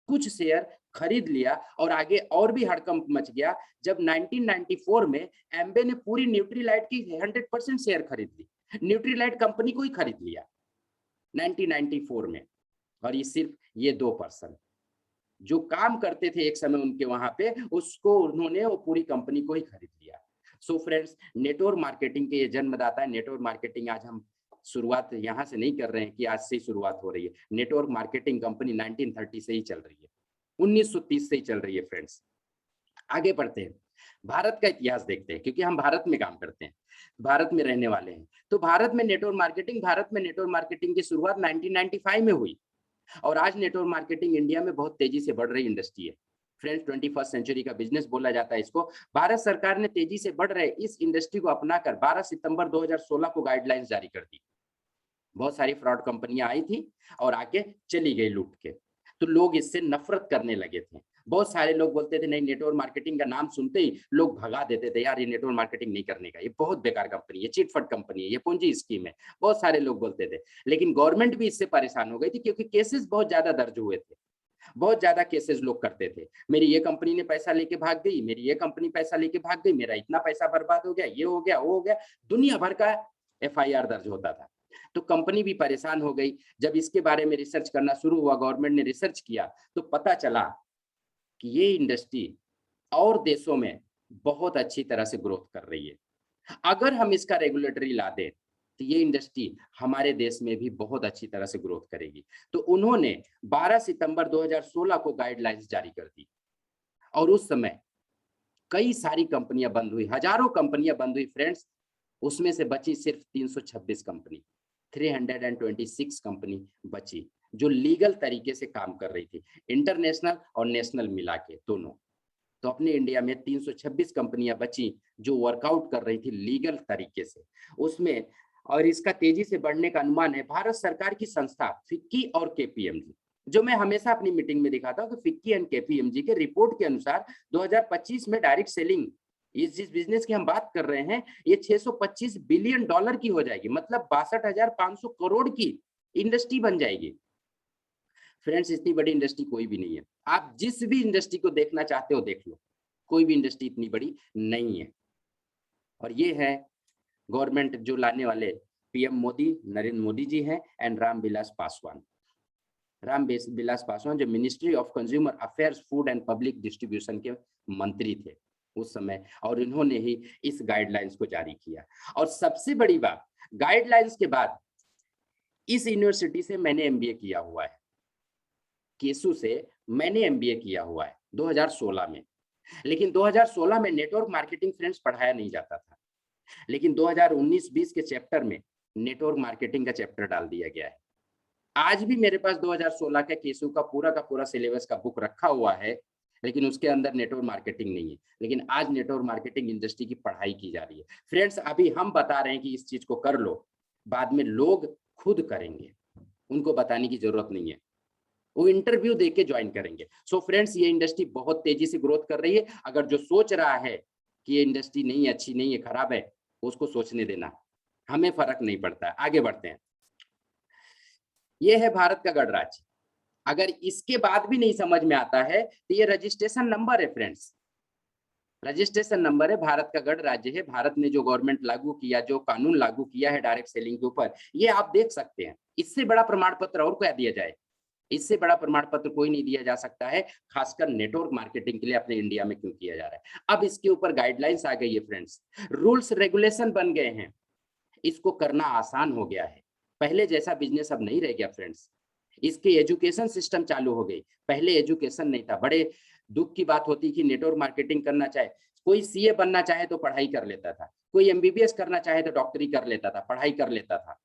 कुछ शेयर खरीद लिया। और आगे और भी हड़कंप मच गया जब 1994 में एम्बे ने पूरी न्यूट्रीलाइट की 100% शेयर खरीद ली, न्यूट्रीलाइट कंपनी को ही खरीद लिया 1994 में। और ये सिर्फ ये दो पर्सन जो काम करते थे एक समय उनके वहां पे, उसको उन्होंने वो पूरी कंपनी को ही खरीद लिया। सो फ्रेंड्स, नेटवर्क मार्केटिंग के ये जन्मदाता है। नेटवर्क मार्केटिंग आज हम शुरुआत यहाँ से नहीं कर रहे हैं कि आज से शुरुआत हो रही है, नेटवर्क मार्केटिंग कंपनी 1930 से ही चल रही है, 1930 से ही चल रही है फ्रेंड्स। आगे बढ़ते हैं, भारत का इतिहास देखते हैं, क्योंकि हम भारत में काम करते हैं, भारत में रहने वाले हैं। तो भारत में नेटवर्क मार्केटिंग की शुरुआत 1995 में हुई, और आज नेटवर्क मार्केटिंग इंडिया में बहुत तेजी से बढ़ रही इंडस्ट्री है फ्रेंड्स। 21st सेंचुरी का बिजनेस बोला जाता है इसको। भारत सरकार ने तेजी से बढ़ रहे इस इंडस्ट्री को अपनाकर 12 सितंबर 2016 को गाइडलाइंस जारी कर दी। बहुत सारी फ्रॉड कंपनियां आई थी और आके चली गई लूट के, तो लोग इससे नफरत करने लगे थे। बहुत सारे लोग बोलते थे नहीं, नेटवर्क मार्केटिंग का नाम सुनते ही लोग भगा देते थे, यार ये नेटवर्क मार्केटिंग नहीं करने का, ये बहुत बेकार कंपनी है, चिटफंड कंपनी है, ये पूंजी स्कीम है, बहुत सारे लोग बोलते थे। लेकिन गवर्नमेंट भी इससे परेशान हो गई थी, क्योंकि केसेस बहुत ज्यादा दर्ज हुए थे, बहुत ज्यादा केसेस लोग करते थे, मेरी ये कंपनी ने पैसा लेके भाग गई, मेरी ये कंपनी पैसा लेके भाग गई, मेरा इतना पैसा बर्बाद हो गया, ये हो गया, वो हो गया, दुनिया भर का FIR दर्ज होता था। तो कंपनी भी परेशान हो गई। जब इसके बारे में रिसर्च करना शुरू हुआ, गवर्नमेंट ने रिसर्च किया, तो पता चला कि ये इंडस्ट्री और देशों में बहुत अच्छी तरह से ग्रोथ कर रही है। अगर हम इसका रेगुलेटरी ला दें, तो ये इंडस्ट्री हमारे देश में भी बहुत अच्छी तरह से ग्रोथ करेगी। तो उन्होंने 12 सितंबर 2016 को गाइडलाइंस जारी कर दी और उस समय कई सारी कंपनियां बंद हुई, हजारों कंपनियां बंद हुई फ्रेंड्स। उसमें से बची सिर्फ 326 कंपनी, 326 कंपनी बची जो लीगल तरीके से काम कर रही थी, इंटरनेशनल और नेशनल मिला के दोनों। तो अपने इंडिया में 326 कंपनियां बची जो वर्कआउट कर रही थी लीगल तरीके से उसमें। और इसका तेजी से बढ़ने का अनुमान है भारत सरकार की संस्था फिक्की और केपीएमजी, जो मैं हमेशा अपनी मीटिंग में दिखाता हूँ कि फिक्की एंड केपीएमजी के रिपोर्ट के अनुसार 2025 में डायरेक्ट सेलिंग इस जिस बिजनेस की हम बात कर रहे हैं ये 625 बिलियन डॉलर की हो जाएगी, मतलब 62,500 करोड़ की इंडस्ट्री बन जाएगी। फ्रेंड्स इतनी बड़ी इंडस्ट्री कोई भी नहीं है, आप जिस भी इंडस्ट्री को देखना चाहते हो देख लो, कोई भी इंडस्ट्री इतनी बड़ी नहीं है। और ये है गवर्नमेंट जो लाने वाले पीएम मोदी, नरेंद्र मोदी जी हैं एंड रामविलास पासवान। रामविलास पासवान जो ministry of consumer affairs, food and public distribution के मंत्री थे उस समय, और इन्होंने ही इस गाइडलाइंस को जारी किया। और सबसे बड़ी बात, गाइडलाइंस के बाद इस यूनिवर्सिटी से मैंने एमबीए किया हुआ है, केसू से मैंने एमबीए किया हुआ है 2016 में। लेकिन 2016 में नेटवर्क मार्केटिंग फ्रेंड्स पढ़ाया नहीं जाता था, लेकिन 2019-20 के चैप्टर में नेटवर्क मार्केटिंग का चैप्टर डाल दिया गया है। आज भी मेरे पास 2016 का केसू का पूरा सिलेबस का बुक रखा हुआ है, लेकिन उसके अंदर नेटवर्क मार्केटिंग नहीं है। लेकिन आज नेटवर्क मार्केटिंग इंडस्ट्री की पढ़ाई की जा रही है। फ्रेंड्स अभी हम बता रहे हैं कि इस चीज को कर लो, बाद में लोग खुद करेंगे, उनको बताने की जरूरत नहीं है, वो इंटरव्यू दे के ज्वाइन करेंगे। सो फ्रेंड्स ये इंडस्ट्री बहुत तेजी से ग्रोथ कर रही है। अगर जो सोच रहा है कि ये इंडस्ट्री नहीं है, अच्छी नहीं है, खराब है, उसको सोचने देना, हमें फर्क नहीं पड़ता है। आगे बढ़ते हैं। ये है भारत का गणराज्य। अगर इसके बाद भी नहीं समझ में आता है तो ये रजिस्ट्रेशन नंबर है फ्रेंड्स, रजिस्ट्रेशन नंबर है। भारत का गणराज्य है। भारत ने जो गवर्नमेंट लागू किया, जो कानून लागू किया है डायरेक्ट सेलिंग के ऊपर, ये आप देख सकते हैं। इससे बड़ा प्रमाण पत्र और क्या दिया जाए, इससे बड़ा प्रमाण पत्र कोई नहीं दिया जा सकता है, खासकर नेटवर्क मार्केटिंग के लिए अपने इंडिया में क्यों किया जा रहा है। अब इसके ऊपर गाइडलाइंस आ गई है फ्रेंड्स, रूल्स रेगुलेशन बन गए हैं, इसको करना आसान हो गया है। पहले जैसा बिजनेस अब नहीं रह गया फ्रेंड्स। इसके एजुकेशन सिस्टम चालू हो गई, पहले एजुकेशन नहीं था। बड़े दुख की बात होती कि नेटवर्क मार्केटिंग करना चाहे, कोई सीए बनना चाहे तो पढ़ाई कर लेता था, कोई एमबीबीएस करना चाहे तो डॉक्टरी कर लेता था, पढ़ाई कर लेता था,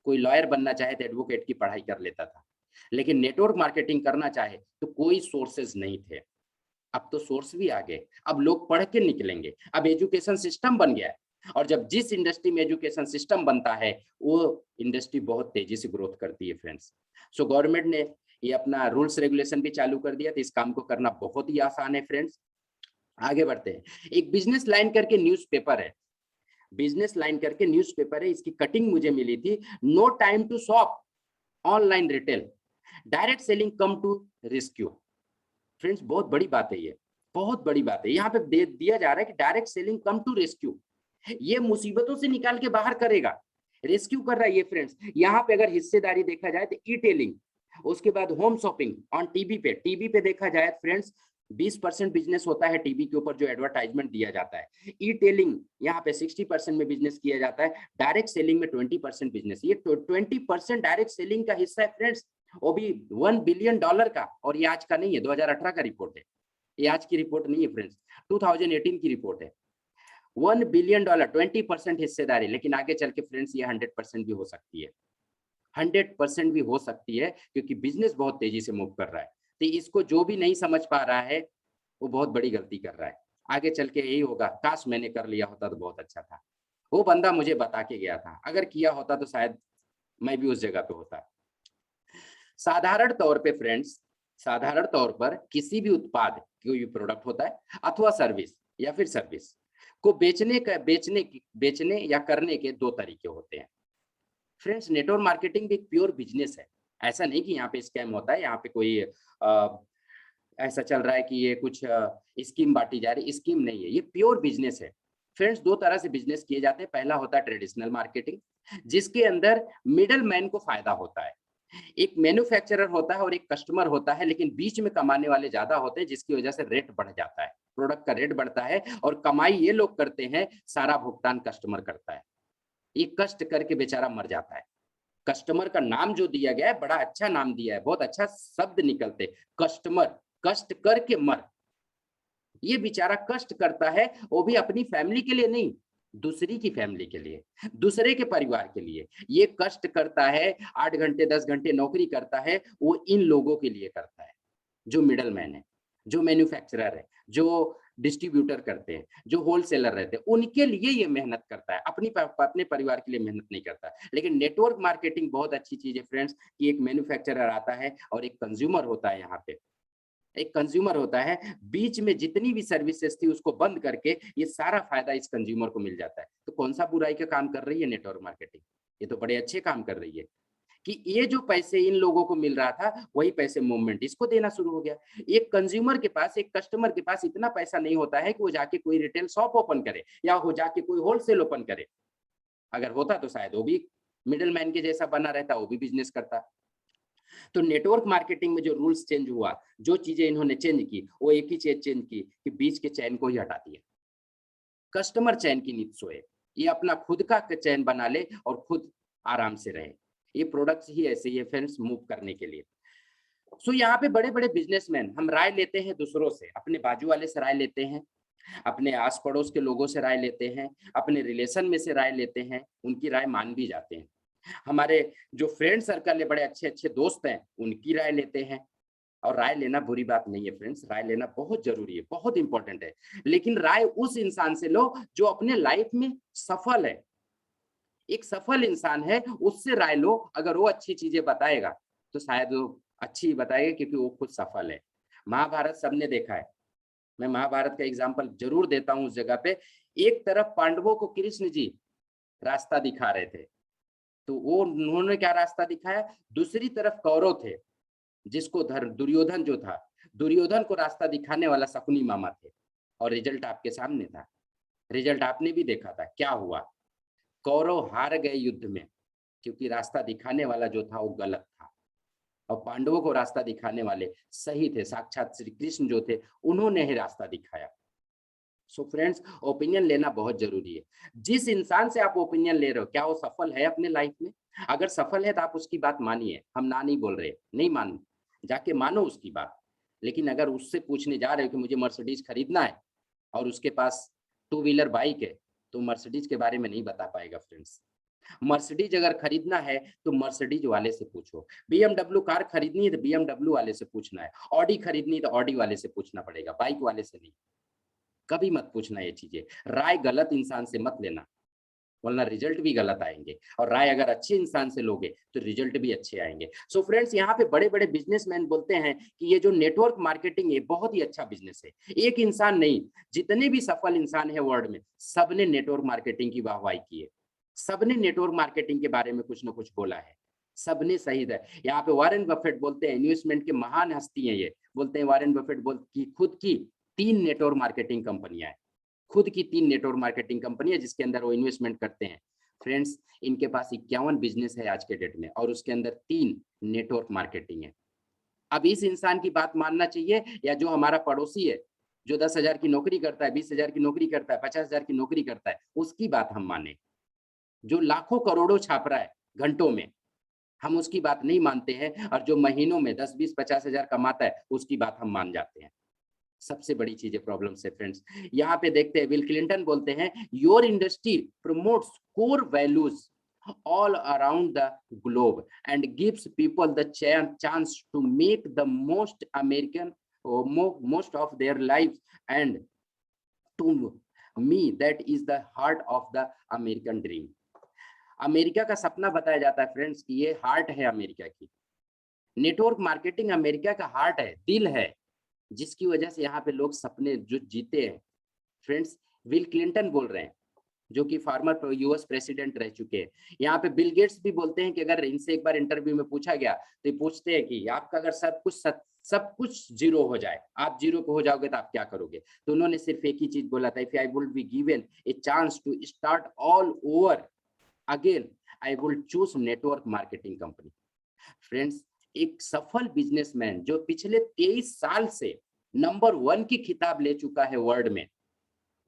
कोई लॉयर बनना चाहे तो एडवोकेट की पढ़ाई कर लेता था। लेकिन नेटवर्क मार्केटिंग करना चाहे तो कोई सोर्सेज नहीं थे। अब तो सोर्स भी आ गए, अब लोग पढ़ के निकलेंगे, अब एजुकेशन सिस्टम बन गया है। और जब जिस इंडस्ट्री में एजुकेशन सिस्टम बनता है वो इंडस्ट्री बहुत तेजी से ग्रोथ करती है फ्रेंड्स। सो गवर्नमेंट ने ये अपना रूल्स रेगुलेशन भी चालू कर दिया, तो इस काम को करना बहुत ही आसान है फ्रेंड्स। आगे बढ़ते हैं। एक बिजनेस लाइन करके न्यूज़पेपर है, बिजनेस लाइन करके न्यूज़पेपर है, इसकी कटिंग मुझे मिली थी। No time to shop, online retail, direct selling come to rescue. Friends बहुत बड़ी बात है, ये बहुत बड़ी बात है। यहाँ पे दिया जा रहा है कि direct selling come to rescue, ये मुसीबतों से निकाल के बाहर करेगा, रेस्क्यू कर रहा है ये फ्रेंड्स। यहाँ पे अगर हिस्सेदारी देखा जाए तो ई टेलिंग, उसके बाद होम शॉपिंग ऑन टीवी पे, टीवी पे देखा जाए फ्रेंड्स 20% बिजनेस होता है टीवी के ऊपर जो एडवर्टाइजमेंट दिया जाता है। ई टेलिंग यहाँ पे 60% में बिजनेस किया जाता है, डायरेक्ट सेलिंग में 20% बिजनेस। ये 20% डायरेक्ट सेलिंग का हिस्सा है फ्रेंड्स, वो भी $1 बिलियन का। और ये आज का नहीं है, 2018 का रिपोर्ट है, ये आज की रिपोर्ट नहीं है फ्रेंड्स, 2018 की रिपोर्ट है। $1 बिलियन, 20% हिस्सेदारी। लेकिन आगे चल के फ्रेंड्स ये 100% भी हो सकती है, 100% भी हो सकती है, क्योंकि बिजनेस बहुत तेजी से मूव कर रहा है। तो इसको जो भी नहीं समझ पा रहा है वो बहुत बड़ी गलती कर रहा है। आगे चल के यही होगा, काश मैंने कर लिया होता तो बहुत अच्छा था। वो बंदा मुझे बता के गया था, अगर किया होता तो शायद मैं भी उस जगह पे होता। साधारण तौर पे फ्रेंड्स, साधारण तौर पर किसी भी उत्पाद, कोई भी प्रोडक्ट होता है अथवा सर्विस या फिर सर्विस को बेचने या करने के दो तरीके होते हैं फ्रेंड्स। नेटवर्क मार्केटिंग भी एक प्योर बिजनेस है, ऐसा नहीं कि यहाँ पे स्कैम होता है, यहाँ पे कोई ऐसा चल रहा है कि ये कुछ स्कीम बांटी जा रही, स्कीम नहीं है, ये प्योर बिजनेस है फ्रेंड्स। दो तरह से बिजनेस किए जाते हैं। पहला होता है ट्रेडिशनल मार्केटिंग, जिसके अंदर मिडल मैन को फायदा होता है। एक मैन्युफैक्चरर होता है और एक कस्टमर होता है, लेकिन बीच में कमाने वाले ज्यादा होते हैं, जिसकी वजह से रेट बढ़ जाता है, प्रोडक्ट का रेट बढ़ता है और कमाई ये लोग करते हैं, सारा भुगतान कस्टमर करता है। ये कष्ट करके बेचारा मर जाता है। कस्टमर का नाम जो दिया गया है, बड़ा अच्छा नाम दिया है, बहुत अच्छा शब्द निकलते, कस्टमर, कष्ट करके मर। ये बेचारा कष्ट करता है, वो भी अपनी फैमिली के लिए नहीं, दूसरी की फैमिली के लिए, दूसरे के परिवार के लिए। ये कष्ट करता है, 8 घंटे 10 घंटे नौकरी करता है, वो इन लोगों के लिए करता है, जो मिडल मैन है, जो मैन्युफैक्चरर है, जो डिस्ट्रीब्यूटर करते हैं, जो होलसेलर रहते हैं, उनके लिए ये मेहनत करता है, अपने परिवार के लिए मेहनत नहीं करता। लेकिन नेटवर्क मार्केटिंग बहुत अच्छी चीज है फ्रेंड्स, कि एक मैन्युफैक्चरर आता है और एक कंज्यूमर होता है, यहाँ पे एक कंज्यूमर होता है, बीच में जितनी भी सर्विसेज थी उसको बंद करके ये सारा फायदा इस कंज्यूमर को मिल जाता है। तो कौन सा बुराई का काम कर रही है नेटवर्क मार्केटिंग? ये तो बड़े अच्छे काम कर रही है, कि ये जो पैसे इन लोगों को मिल रहा था, वही पैसे मूवमेंट इसको देना शुरू हो गया। एक कंज्यूमर के पास, एक कस्टमर के पास इतना पैसा नहीं होता है कि वो जाके कोई रिटेल शॉप ओपन करे या वो जाके कोई होलसेल ओपन करे। अगर होता तो शायद वो भी मिडिल मैन के जैसा बना रहता, वो भी बिजनेस करता। तो नेटवर्क मार्केटिंग में जो रूल्स चेंज हुआ, जो चीजें इन्होंने चेंज की, वो एक ही चीज चेंज की कि बीच के चैन को ही हटा दिया। कस्टमर चैन की नींद सोए, ये अपना खुद का चैन बना ले और खुद आराम से रहे। ये प्रोडक्ट्स ही ऐसे ही है फ्रेंड्स, मूव करने के लिए। सो यहाँ पे बड़े बड़े बिजनेसमैन, हम राय लेते हैं दूसरों से, अपने बाजू वाले से राय लेते हैं, अपने आस पड़ोस के लोगों से राय लेते हैं, अपने रिलेशन में से राय लेते हैं, उनकी राय मान भी जाते हैं। हमारे जो फ्रेंड सर्कल है, बड़े अच्छे अच्छे दोस्त हैं, उनकी राय लेते हैं। और राय लेना बुरी बात नहीं है फ्रेंड्स, राय लेना बहुत जरूरी है, बहुत इंपॉर्टेंट है। लेकिन राय उस इंसान से लो जो अपने लाइफ में सफल है। एक सफल इंसान है, उससे राय लो। अगर वो अच्छी चीजें बताएगा तो शायद वो अच्छी बताएगा, क्योंकि वो खुद सफल है। महाभारत सबने देखा है, मैं महाभारत का एग्जाम्पल जरूर देता हूँ। उस जगह पे एक तरफ पांडवों को कृष्ण जी रास्ता दिखा रहे थे, तो वो उन्होंने क्या रास्ता दिखाया, दूसरी तरफ कौरव थे, जिसको दुर्योधन जो था, दुर्योधन को रास्ता दिखाने वाला शकुनी मामा थे। और रिजल्ट आपके सामने था, रिजल्ट आपने भी देखा था क्या हुआ। कौरव हार गए युद्ध में, क्योंकि रास्ता दिखाने वाला जो था वो गलत था, और पांडवों को रास्ता दिखाने वाले सही थे, साक्षात श्री कृष्ण जो थे, उन्होंने ही रास्ता दिखाया। सो फ्रेंड्स, ओपिनियन लेना बहुत जरूरी है। जिस इंसान से आप ओपिनियन ले रहे हो, क्या वो सफल है अपने लाइफ में? अगर सफल है तो आप उसकी बात मानिए, हम ना नहीं बोल रहे, नहीं मान, जाके मानो उसकी बात। लेकिन अगर उससे पूछने जा रहे हो कि मुझे मर्सिडीज खरीदना है और उसके पास टू व्हीलर बाइक है, तो मर्सिडीज के बारे में नहीं बता पाएगा फ्रेंड्स। मर्सिडीज अगर खरीदना है तो मर्सिडीज वाले से पूछो, बीएमडब्ल्यू कार खरीदनी है तो बीएमडब्ल्यू वाले से पूछना है, ऑडी खरीदनी है तो ऑडी वाले से पूछना पड़ेगा, बाइक वाले से नहीं। कभी मत पूछना ये चीजें, राय गलत इंसान से मत लेना, वरना रिजल्ट भी गलत आएंगे। और राय अगर अच्छे इंसान से लोगे तो रिजल्ट भी अच्छे आएंगे। सो फ्रेंड्स, यहाँ पे बड़े बड़े बिजनेसमैन बोलते हैं कि ये जो नेटवर्क मार्केटिंग है बहुत ही अच्छा बिजनेस है। एक इंसान नहीं, जितने भी सफल इंसान है वर्ल्ड में, सबने नेटवर्क मार्केटिंग की वाहवाही की है, सबने नेटवर्क मार्केटिंग के बारे में कुछ ना कुछ बोला है, सबने सही है। यहाँ पे वॉरेन बफेट बोलते हैं, इन्वेस्टमेंट के महान हस्ती हैं ये, बोलते हैं वॉरेन बफेट की खुद की 3 नेटवर्क मार्केटिंग कंपनियां हैं, खुद की 3 नेटवर्क मार्केटिंग कंपनी है जिसके अंदर वो इन्वेस्टमेंट करते हैं। फ्रेंड्स, इनके पास 51 बिजनेस है आज के डेट में, और उसके अंदर 3 नेटवर्क मार्केटिंग है। अब इस इंसान की बात मानना चाहिए, या जो हमारा पड़ोसी है, जो 10,000 की नौकरी करता है, 20,000 की नौकरी करता है, 50,000 की नौकरी करता है, उसकी बात हम माने? जो लाखों करोड़ों छाप रहा है घंटों में, हम उसकी बात नहीं मानते हैं। और जो महीनों में 10, 20, 50,000 कमाता है, उसकी बात हम मान जाते हैं। सबसे बड़ी चीज है, प्रॉब्लम से फ्रेंड्स। यहाँ पे देखते हैं, बिल क्लिंटन बोलते हैं, your industry promotes core values all around the globe and gives people the chance to make the most American or most of their lives, and to me that is the heart of the American dream। America का सपना बताया जाता है friends कि ये heart है America की। Network marketing America का हार्ट है, दिल है, जिसकी वजह से यहाँ पे लोग सपने जो जीते हैं। फ्रेंड्स, बिल क्लिंटन बोल रहे हैं, जो कि फॉर्मर यूएस प्रेसिडेंट रह चुके हैं। यहाँ पे बिल गेट्स भी बोलते हैं कि अगर इनसे एक बार इंटरव्यू में पूछा गया तो ये पूछते हैं कि आपका अगर सब कुछ जीरो हो जाए, आप जीरो पे हो जाओगे तो आप क्या करोगे? तो उन्होंने सिर्फ एक ही चीज बोला था, if I would be given a chance to start all over again, I would choose network marketing company. Friends, एक सफल बिजनेसमैन जो पिछले 23 साल से नंबर 1 की खिताब ले चुका है वर्ल्ड में,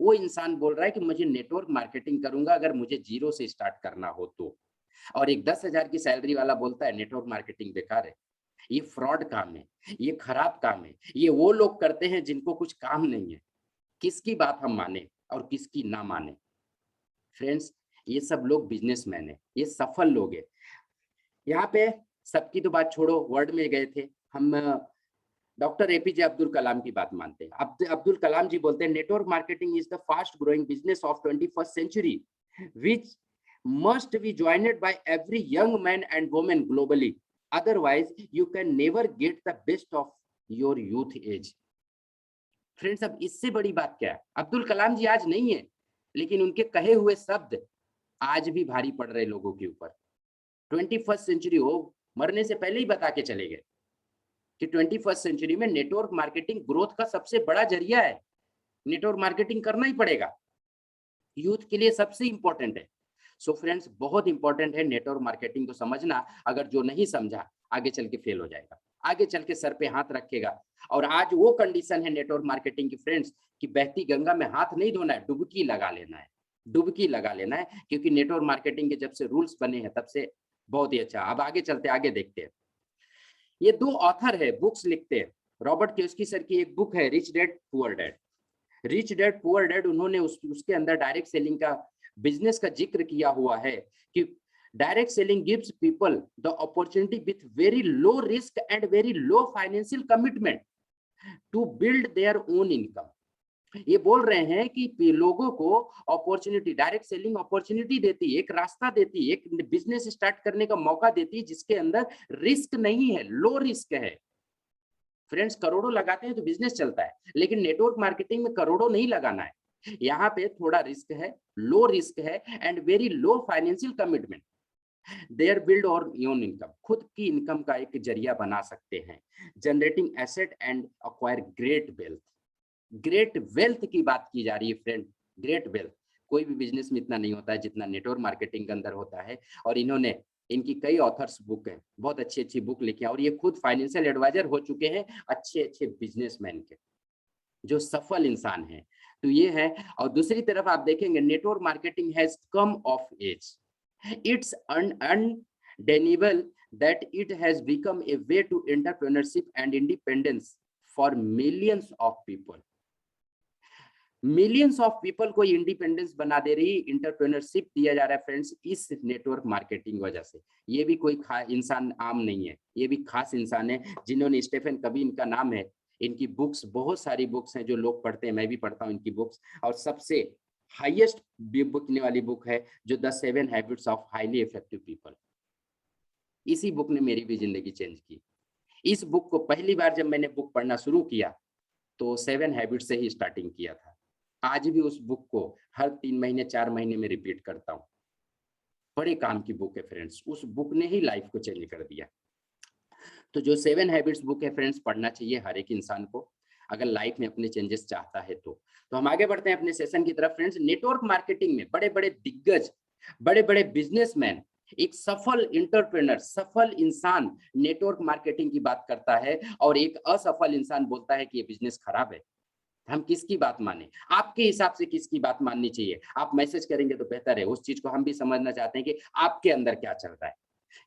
वो इंसान बोल रहा है कि मुझे नेटवर्क मार्केटिंग करूंगा अगर मुझे जीरो से स्टार्ट करना हो तो। और एक 10,000 की सैलरी वाला बोलता है नेटवर्क मार्केटिंग बेकार है, ये फ्रॉड काम है, ये खराब काम है, ये वो लोग करते हैं जिनको कुछ काम नहीं है। किसकी बात हम माने और किसकी ना माने? फ्रेंड्स, ये सब लोग बिजनेसमैन है, ये सफल लोग है। यहाँ पे सबकी तो बात छोड़ो, वर्ल्ड में गए थे हम, डॉक्टर एपीजे अब्दुल कलाम की बात मानते हैं। अब्दुल कलाम जी बोलते हैं network marketing is the fast growing business of 21st century which must be joined by every young man and woman globally, otherwise you can never get the best of your youth age। Friends, अब इससे बड़ी बात क्या है? अब्दुल कलाम जी आज नहीं है, लेकिन उनके कहे हुए शब्द आज भी भारी पड़ रहे लोगों के ऊपर। 21st सेंचुरी हो, मरने से पहले ही बता के चले गए कि 21st सेंचुरी में नेटवर्क मार्केटिंग ग्रोथ का सबसे बड़ा जरिया है, नेटवर्क मार्केटिंग करना ही पड़ेगा, यूथ के लिए सबसे इंपॉर्टेंट है। सो फ्रेंड्स, बहुत इंपॉर्टेंट है नेटवर्क मार्केटिंग को समझना। अगर जो नहीं समझा आगे चल के फेल हो जाएगा, आगे चल के सर पे हाथ रखेगा। और आज वो कंडीशन है नेटवर्क मार्केटिंग की फ्रेंड्स कि बहती गंगा में हाथ नहीं धोना है, डुबकी लगा लेना है, डुबकी लगा लेना है। क्योंकि नेटवर्क मार्केटिंग के जब से रूल्स बने हैं तब से बहुत ही अच्छा। अब आगे चलते, आगे देखते हैं। ये दो ऑथर है, बुक्स लिखते हैं। रॉबर्ट कियोसाकी सर की एक बुक है rich dad poor dad, rich dad poor dad. उन्होंने उसके अंदर डायरेक्ट सेलिंग का बिजनेस का जिक्र किया हुआ है कि direct selling gives people the opportunity with very low risk and very low financial commitment to build their own income. ये बोल रहे हैं कि लोगों को अपॉर्चुनिटी, डायरेक्ट सेलिंग अपॉर्चुनिटी देती है, एक रास्ता देती है, एक बिजनेस स्टार्ट करने का मौका देती है जिसके अंदर रिस्क नहीं है, लो रिस्क है। फ्रेंड्स, करोड़ों लगाते हैं तो बिजनेस चलता है, लेकिन नेटवर्क मार्केटिंग में करोड़ों नहीं लगाना है। यहाँ पे थोड़ा रिस्क है, लो रिस्क है and very low financial commitment. Their build और ओन इनकम, खुद की इनकम का एक जरिया बना सकते हैं। Generating asset and acquire great wealth. Great wealth की बात की जा रही है फ्रेंड, ग्रेट वेल्थ कोई भी बिजनेस में इतना नहीं होता है जितना नेटवर्क मार्केटिंग के अंदर होता है। और इन्होंने, इनकी कई ऑथर्स बुक हैं, बहुत अच्छी अच्छी बुक लिखी है, और ये खुद फाइनेंशियल एडवाइजर हो चुके हैं अच्छे अच्छे बिजनेसमैन के, जो सफल इंसान हैं। तो ये है। और दूसरी तरफ आप देखेंगे network marketing has come of age, it's undeniable that it has become a way to entrepreneurship and independence for millions of people. Millions of people को इंडिपेंडेंस बना दे रही, इंटरप्रेन्योरशिप दिया जा रहा है फ्रेंड्स इस नेटवर्क मार्केटिंग वजह से। ये भी कोई इंसान आम नहीं है, ये भी खास इंसान है जिन्होंने, स्टीफन कवी इनका नाम है। इनकी बुक्स, बहुत सारी बुक्स हैं जो लोग पढ़ते हैं, मैं भी पढ़ता हूँ इनकी बुक्स। और सबसे हाईएस्ट बिकने वाली बुक है जो the 7 habits of highly effective people. इसी बुक ने मेरी भी जिंदगी चेंज की। इस बुक को पहली बार जब मैंने बुक पढ़ना शुरू किया तो 7 हैबिट से ही स्टार्टिंग किया था। आज भी उस बुक को हर 3 महीने 4 महीने में रिपीट करता हूँ। बड़े काम की बुक है फ्रेंड्स, उस बुक ने ही लाइफ को चेंज कर दिया। तो जो 7 हैबिट्स बुक है फ्रेंड्स, पढ़ना चाहिए हर एक इंसान को अगर लाइफ में अपने चेंजेस चाहता है तो। हम आगे बढ़ते हैं अपने सेशन की तरफ फ्रेंड्स। नेटवर्क मार्केटिंग में बड़े बड़े दिग्गज, बड़े बड़े बिजनेसमैन, एक सफल इंटरप्रेनर, सफल इंसान नेटवर्क मार्केटिंग की बात करता है, और एक असफल इंसान बोलता है कि ये बिजनेस खराब है। हम किसकी बात माने? आपके हिसाब से किसकी बात माननी चाहिए? आप मैसेज करेंगे तो बेहतर है, उस चीज को हम भी समझना चाहते हैं कि आपके अंदर क्या चल रहा है,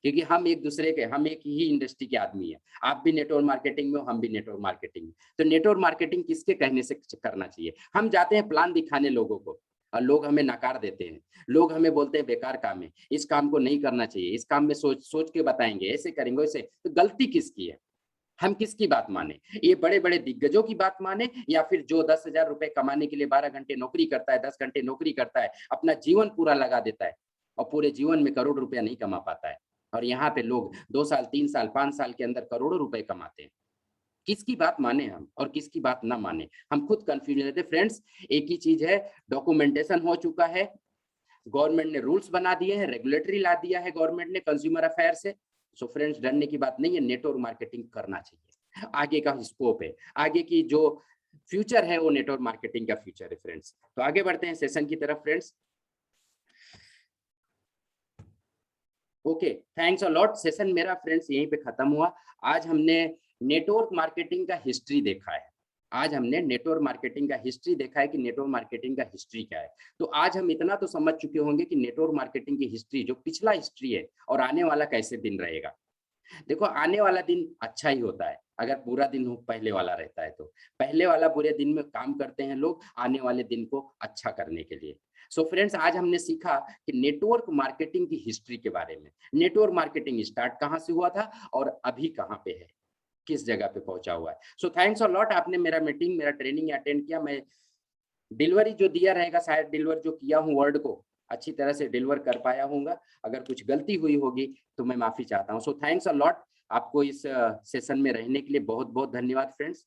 क्योंकि हम एक दूसरे के, हम एक ही इंडस्ट्री के आदमी है। आप भी नेटवर्क मार्केटिंग में हो, हम भी नेटवर्क मार्केटिंग में। तो नेटवर्क मार्केटिंग किसके कहने से करना चाहिए? हम जाते हैं प्लान दिखाने लोगों को और लोग हमें नकार देते हैं, लोग हमें बोलते हैं बेकार काम है, इस काम को नहीं करना चाहिए, इस काम में सोच सोच के बताएंगे, ऐसे करेंगे वैसे। तो गलती किसकी है? हम किसकी बात माने? ये बड़े बड़े दिग्गजों की बात माने, या फिर जो 10,000 रुपए कमाने के लिए 12 घंटे नौकरी करता है, 10 घंटे नौकरी करता है, अपना जीवन पूरा लगा देता है और पूरे जीवन में करोड़ रुपया नहीं कमा पाता है। और यहाँ पे लोग 2 साल 3 साल 5 साल के अंदर करोड़ों रुपए कमाते हैं। किसकी बात माने हम और किसकी बात ना माने? हम खुद कंफ्यूज रहते। फ्रेंड्स, एक ही चीज है, डॉक्यूमेंटेशन हो चुका है, गवर्नमेंट ने रूल्स बना दिए हैं, रेगुलेटरी ला दिया है गवर्नमेंट ने कंज्यूमर अफेयर से। सो फ्रेंड्स, डरने की बात नहीं है, नेटवर्क मार्केटिंग करना चाहिए। आगे का स्कोप है, आगे की जो फ्यूचर है वो नेटवर्क मार्केटिंग का फ्यूचर है फ्रेंड्स। तो आगे बढ़ते हैं सेशन की तरफ friends. Okay, thanks a lot. Session मेरा फ्रेंड्स यहीं पे खत्म हुआ। आज हमने नेटवर्क मार्केटिंग का हिस्ट्री देखा है, आज हमने नेटवर्क मार्केटिंग का हिस्ट्री देखा है कि नेटवर्क मार्केटिंग का हिस्ट्री क्या है। तो आज हम इतना तो समझ चुके होंगे कि नेटवर्क मार्केटिंग की हिस्ट्री, जो पिछला हिस्ट्री है, और आने वाला कैसे दिन रहेगा। देखो, आने वाला दिन अच्छा ही होता है अगर पूरा दिन हो पहले वाला रहता है तो। पहले वाला बुरे दिन में काम करते हैं लोग आने वाले दिन को अच्छा करने के लिए। सो फ्रेंड्स, आज हमने सीखा कि नेटवर्क मार्केटिंग की हिस्ट्री के बारे में। नेटवर्क मार्केटिंग स्टार्ट कहाँ से हुआ था और अभी कहाँ पे है, किस जगह पे पहुंचा हुआ है। सो थैंक्स अ लॉट, आपने मेरा ट्रेनिंग अटेंड किया। मैं डिलीवरी जो दिया रहेगा, शायद डिलीवर जो किया हूँ वर्ड को अच्छी तरह से डिलीवर कर पाया हूँगा। अगर कुछ गलती हुई होगी तो मैं माफी चाहता हूँ। सो थैंक्स अ लॉट, आपको इस सेशन में रहने के लिए बहुत बहुत धन्यवाद फ्रेंड्स।